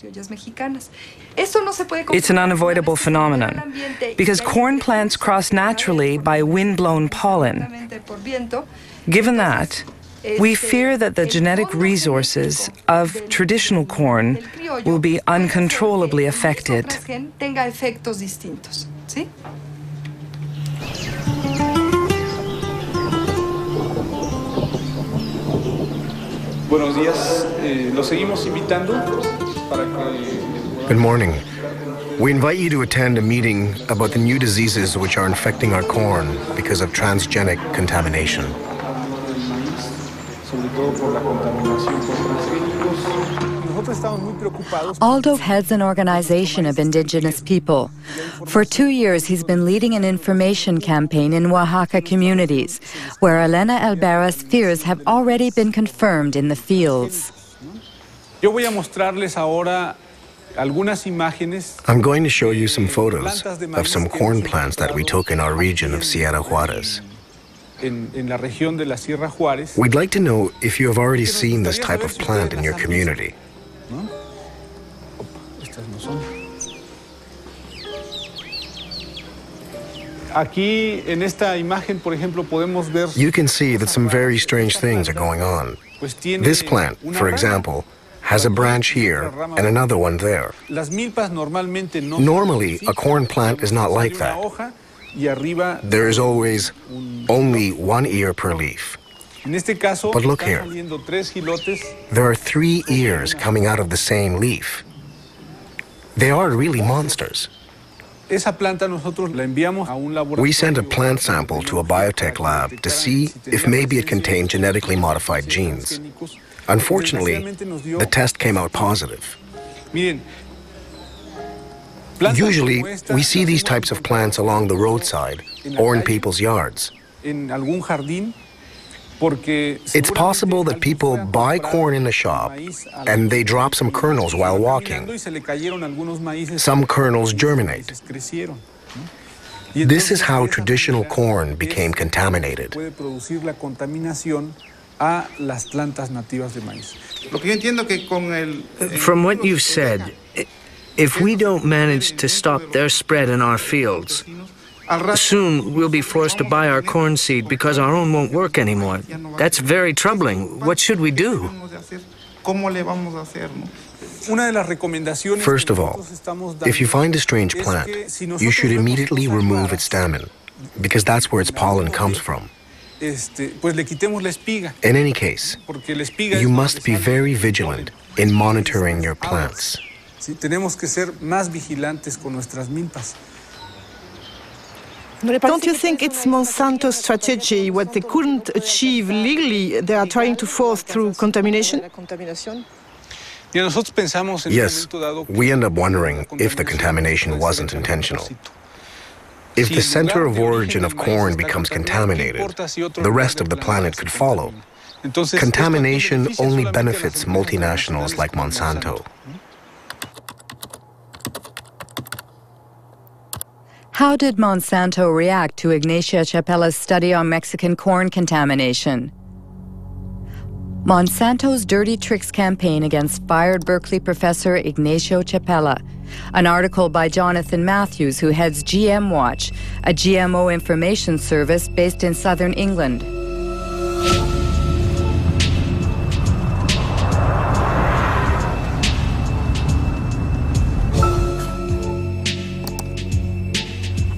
It's an unavoidable phenomenon, because corn plants cross naturally by wind-blown pollen. Given that, we fear that the genetic resources of traditional corn will be uncontrollably affected. Buenos días, los seguimos invitando para que... Good morning. We invite you to attend a meeting about the new diseases which are infecting our corn because of transgenic contamination. Aldo heads an organization of indigenous people. For 2 years, he's been leading an information campaign in Oaxaca communities, where Elena Alberas fears have already been confirmed in the fields. I'm going to show you some photos of some corn plants that we took in our region of Sierra Juárez. We'd like to know if you have already seen this type of plant in your community. You can see that some very strange things are going on. This plant, for example, has a branch here and another one there. Normally, a corn plant is not like that. There is always only 1 ear per leaf. But look here. There are 3 ears coming out of the same leaf. They are really monsters. We sent a plant sample to a biotech lab to see if maybe it contained genetically modified genes. Unfortunately, the test came out positive. Usually, we see these types of plants along the roadside or in people's yards. It's possible that people buy corn in a shop and they drop some kernels while walking. Some kernels germinate. This is how traditional corn became contaminated. From what you've said, if we don't manage to stop their spread in our fields, Soon we'll be forced to buy our corn seed because our own won't work anymore. That's very troubling. What should we do? First of all, if you find a strange plant, you should immediately remove its stamen, because that's where its pollen comes from. In any case, you must be very vigilant in monitoring your plants. Don't you think it's Monsanto's strategy, what they couldn't achieve legally, they are trying to force through contamination? Yes, we end up wondering if the contamination wasn't intentional. If the center of origin of corn becomes contaminated, the rest of the planet could follow. Contamination only benefits multinationals like Monsanto. How did Monsanto react to Ignacio Chapella's study on Mexican corn contamination? Monsanto's Dirty Tricks campaign against fired Berkeley professor Ignacio Chapella. An article by Jonathan Matthews, who heads GM Watch, a GMO information service based in southern England.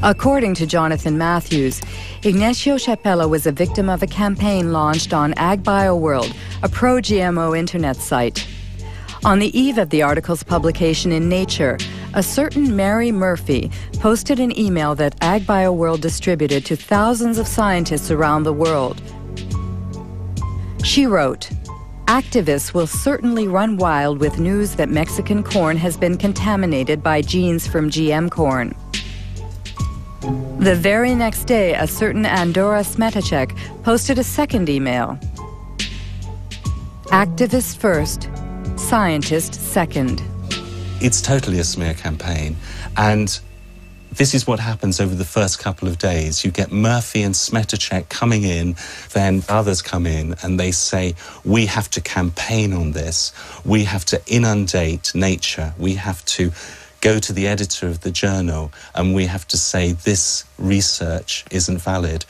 According to Jonathan Matthews, Ignacio Chapella was a victim of a campaign launched on AgBioWorld, a pro-GMO internet site. On the eve of the article's publication in Nature, a certain Mary Murphy posted an email that AgBioWorld distributed to thousands of scientists around the world. She wrote, "Activists will certainly run wild with news that Mexican corn has been contaminated by genes from GM corn." The very next day, a certain Andora Smetacek posted a second email. Activists first, scientists second. It's totally a smear campaign, and this is what happens over the first couple of days. You get Murphy and Smetacek coming in, then others come in and they say, we have to campaign on this, we have to inundate Nature, we have to go to the editor of the journal and we have to say this research isn't valid.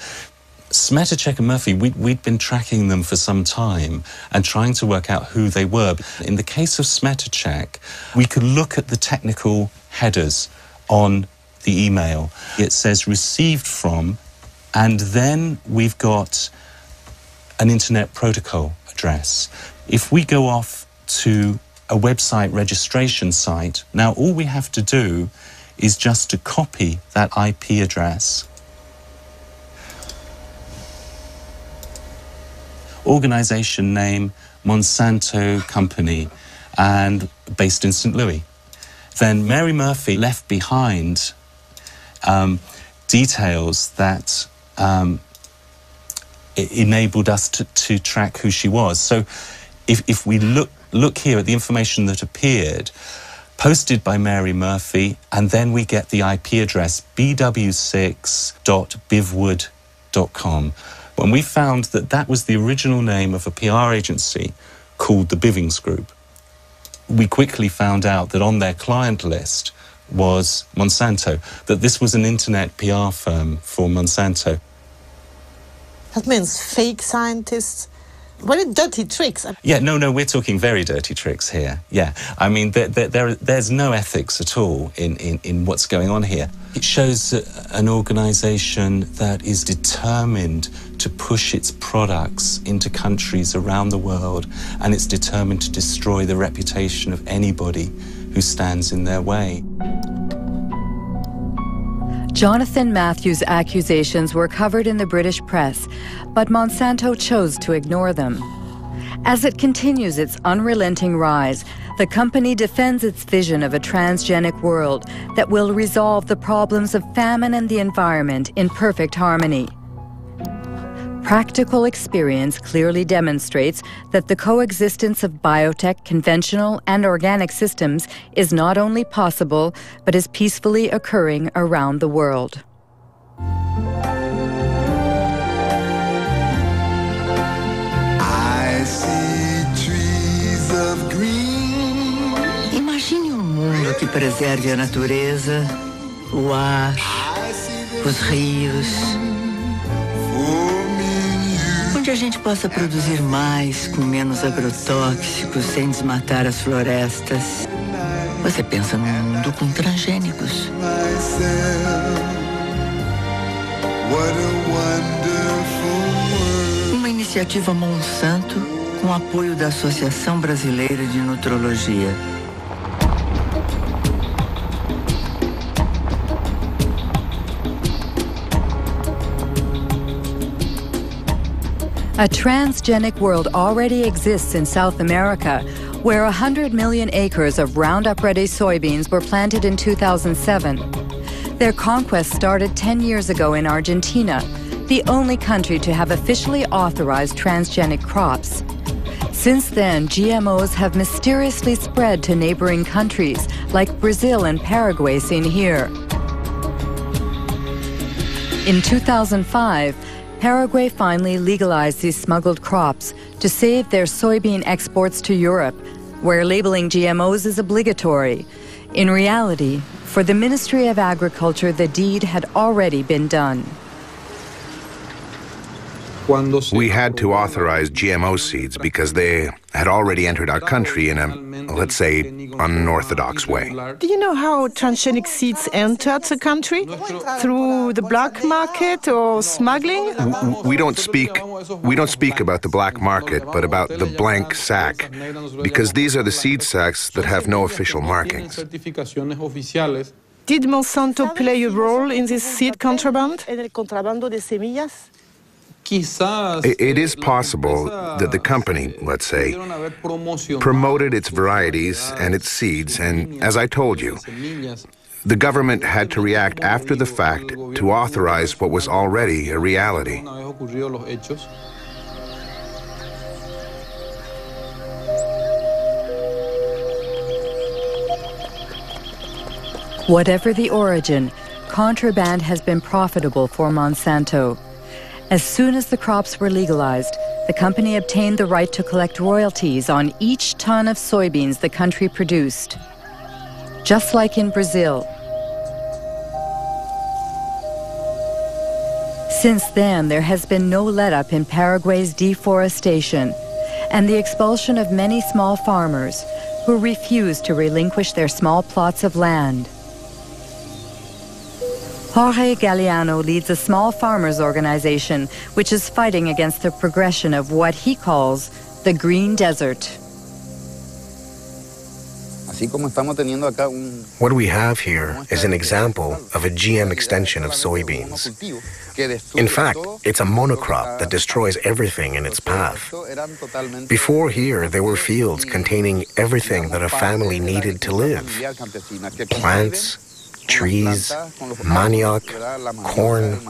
Smetacek and Murphy, we'd been tracking them for some time and trying to work out who they were. In the case of Smetacek, we could look at the technical headers on the email. It says received from, and then we've got an internet protocol address. If we go off to a website registration site, now all we have to do is just to copy that IP address, organization name, Monsanto Company, and based in St. Louis. Then Mary Murphy left behind details that enabled us to track who she was. So if we look here at the information that appeared, posted by Mary Murphy, and then we get the IP address bw6.bivwood.com. When we found that that was the original name of a PR agency called the Bivings Group, we quickly found out that on their client list was Monsanto, that this was an internet PR firm for Monsanto. That means fake scientists. Very dirty tricks. Yeah, no, we're talking very dirty tricks here. Yeah, I mean, there's no ethics at all in what's going on here. It shows an organization that is determined to push its products into countries around the world, and it's determined to destroy the reputation of anybody who stands in their way. Jonathan Matthews' accusations were covered in the British press, but Monsanto chose to ignore them. As it continues its unrelenting rise, the company defends its vision of a transgenic world that will resolve the problems of famine and the environment in perfect harmony. Practical experience clearly demonstrates that the coexistence of biotech, conventional, and organic systems is not only possible, but is peacefully occurring around the world. I see trees of green. Imagine um mundo que preserve a natureza, o ar, os rios, onde a gente possa produzir mais com menos agrotóxicos, sem desmatar as florestas. Você pensa num mundo com transgênicos. Uma iniciativa Monsanto com apoio da Associação Brasileira de Nutrologia. A transgenic world already exists in South America, where 100 million acres of Roundup-ready soybeans were planted in 2007. Their conquest started 10 years ago in Argentina, the only country to have officially authorized transgenic crops. Since then, GMOs have mysteriously spread to neighboring countries, like Brazil and Paraguay seen here. In 2005, Paraguay finally legalized these smuggled crops to save their soybean exports to Europe, where labeling GMOs is obligatory. In reality, for the Ministry of Agriculture, the deed had already been done. We had to authorize GMO seeds because they had already entered our country in a, let's say, unorthodox way. Do you know how transgenic seeds entered the country? Through the black market or smuggling? We don't speak about the black market, but about the blank sack, because these are the seed sacks that have no official markings. Did Monsanto play a role in this seed contraband? It is possible that the company, let's say, promoted its varieties and its seeds, and as I told you, the government had to react after the fact to authorize what was already a reality. Whatever the origin, contraband has been profitable for Monsanto. As soon as the crops were legalized, the company obtained the right to collect royalties on each ton of soybeans the country produced, just like in Brazil. Since then, there has been no let-up in Paraguay's deforestation and the expulsion of many small farmers who refuse to relinquish their small plots of land. Jorge Galeano leads a small farmers organization which is fighting against the progression of what he calls the green desert. What we have here is an example of a GM extension of soybeans. In fact, it's a monocrop that destroys everything in its path. Before here, there were fields containing everything that a family needed to live. Plants, trees, manioc, corn.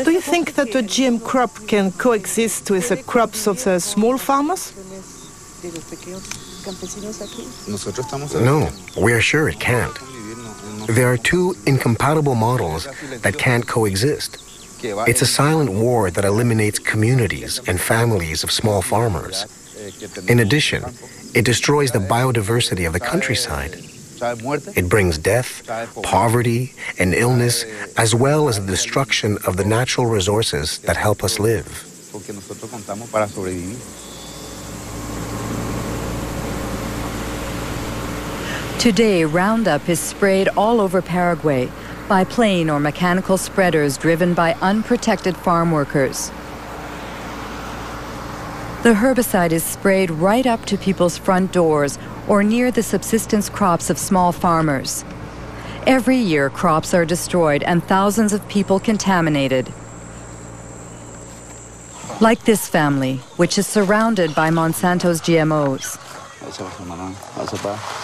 Do you think that a GM crop can coexist with the crops of the small farmers? No, we are sure it can't. There are two incompatible models that can't coexist. It's a silent war that eliminates communities and families of small farmers. In addition, it destroys the biodiversity of the countryside. It brings death, poverty, and illness, as well as the destruction of the natural resources that help us live. Today, Roundup is sprayed all over Paraguay by plane or mechanical spreaders driven by unprotected farm workers. The herbicide is sprayed right up to people's front doors or near the subsistence crops of small farmers. Every year, crops are destroyed and thousands of people contaminated. Like this family, which is surrounded by Monsanto's GMOs.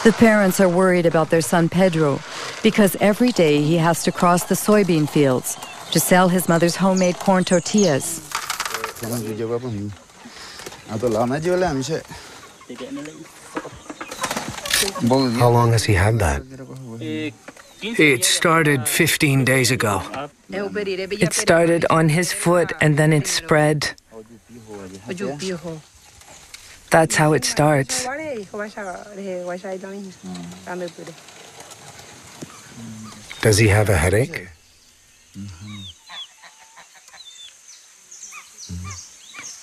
The parents are worried about their son Pedro because every day he has to cross the soybean fields to sell his mother's homemade corn tortillas. How long has he had that? It started 15 days ago. It started on his foot and then it spread. That's how it starts. Does he have a headache?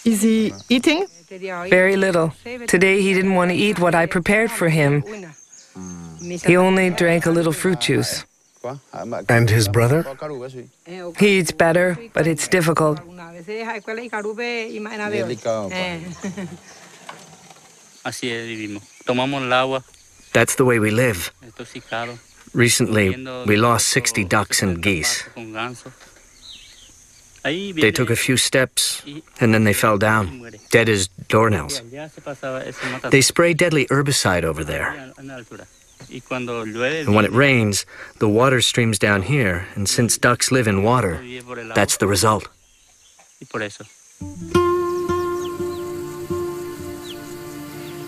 Is he eating? Very little. Today he didn't want to eat what I prepared for him. He only drank a little fruit juice. And his brother? He eats better, but it's difficult. That's the way we live. Recently, we lost 60 ducks and geese. They took a few steps, and then they fell down, dead as doornails. They spray deadly herbicide over there. And when it rains, the water streams down here, and since ducks live in water, that's the result.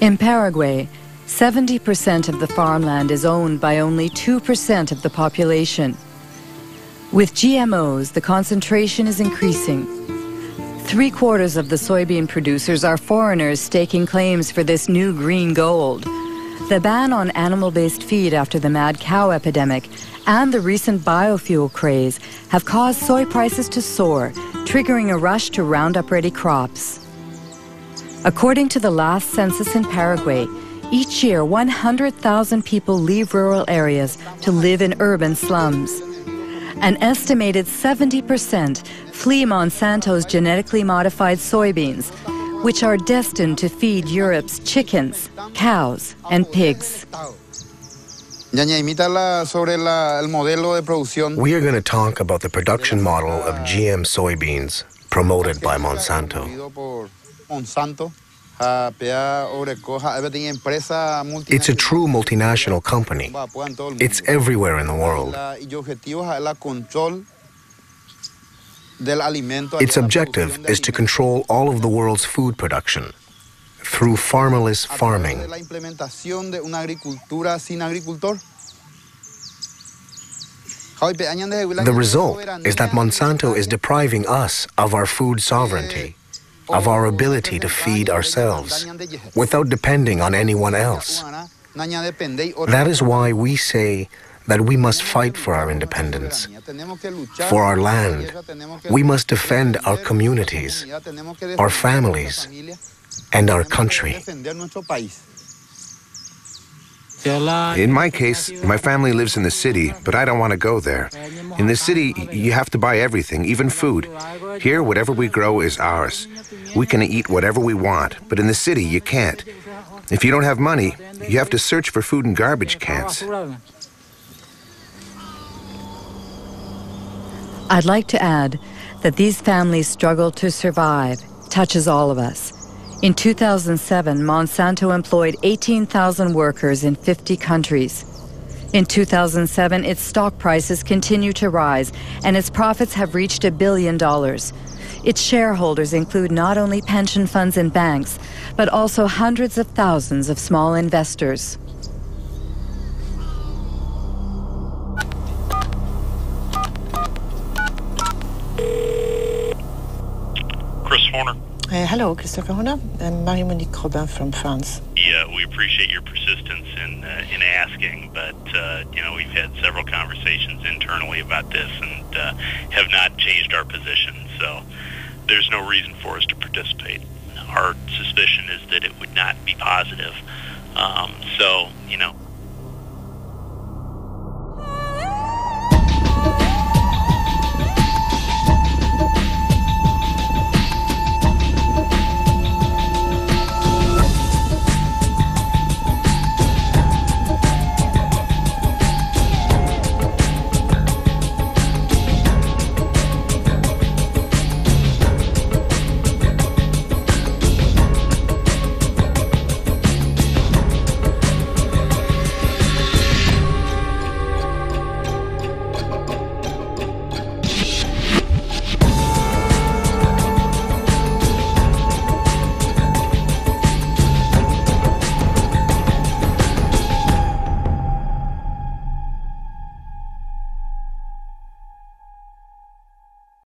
In Paraguay, 70% of the farmland is owned by only 2% of the population. With GMOs, the concentration is increasing. 3/4 of the soybean producers are foreigners staking claims for this new green gold. The ban on animal-based feed after the mad cow epidemic and the recent biofuel craze have caused soy prices to soar, triggering a rush to Roundup-ready crops. According to the last census in Paraguay, each year 100,000 people leave rural areas to live in urban slums. An estimated 70% flee Monsanto's genetically modified soybeans, which are destined to feed Europe's chickens, cows, and pigs. We are going to talk about the production model of GM soybeans promoted by Monsanto. It's a true multinational company. It's everywhere in the world. Its objective is to control all of the world's food production through farmerless farming. The result is that Monsanto is depriving us of our food sovereignty, of our ability to feed ourselves without depending on anyone else. That is why we say that we must fight for our independence, for our land. We must defend our communities, our families, and our country. In my case, my family lives in the city, but I don't want to go there. In the city, you have to buy everything, even food. Here, whatever we grow is ours. We can eat whatever we want, but in the city, you can't. If you don't have money, you have to search for food in garbage cans. I'd like to add that these families' struggle to survive touches all of us. In 2007, Monsanto employed 18,000 workers in 50 countries. In 2007, its stock prices continue to rise, and its profits have reached $1 billion. Its shareholders include not only pension funds and banks, but also hundreds of thousands of small investors. Chris Horner. Hello, Christopher Horner. I'm Marie-Monique Robin from France. Yeah, we appreciate your persistence in asking, but we've had several conversations internally about this and have not changed our position. So there's no reason for us to participate. Our suspicion is that it would not be positive.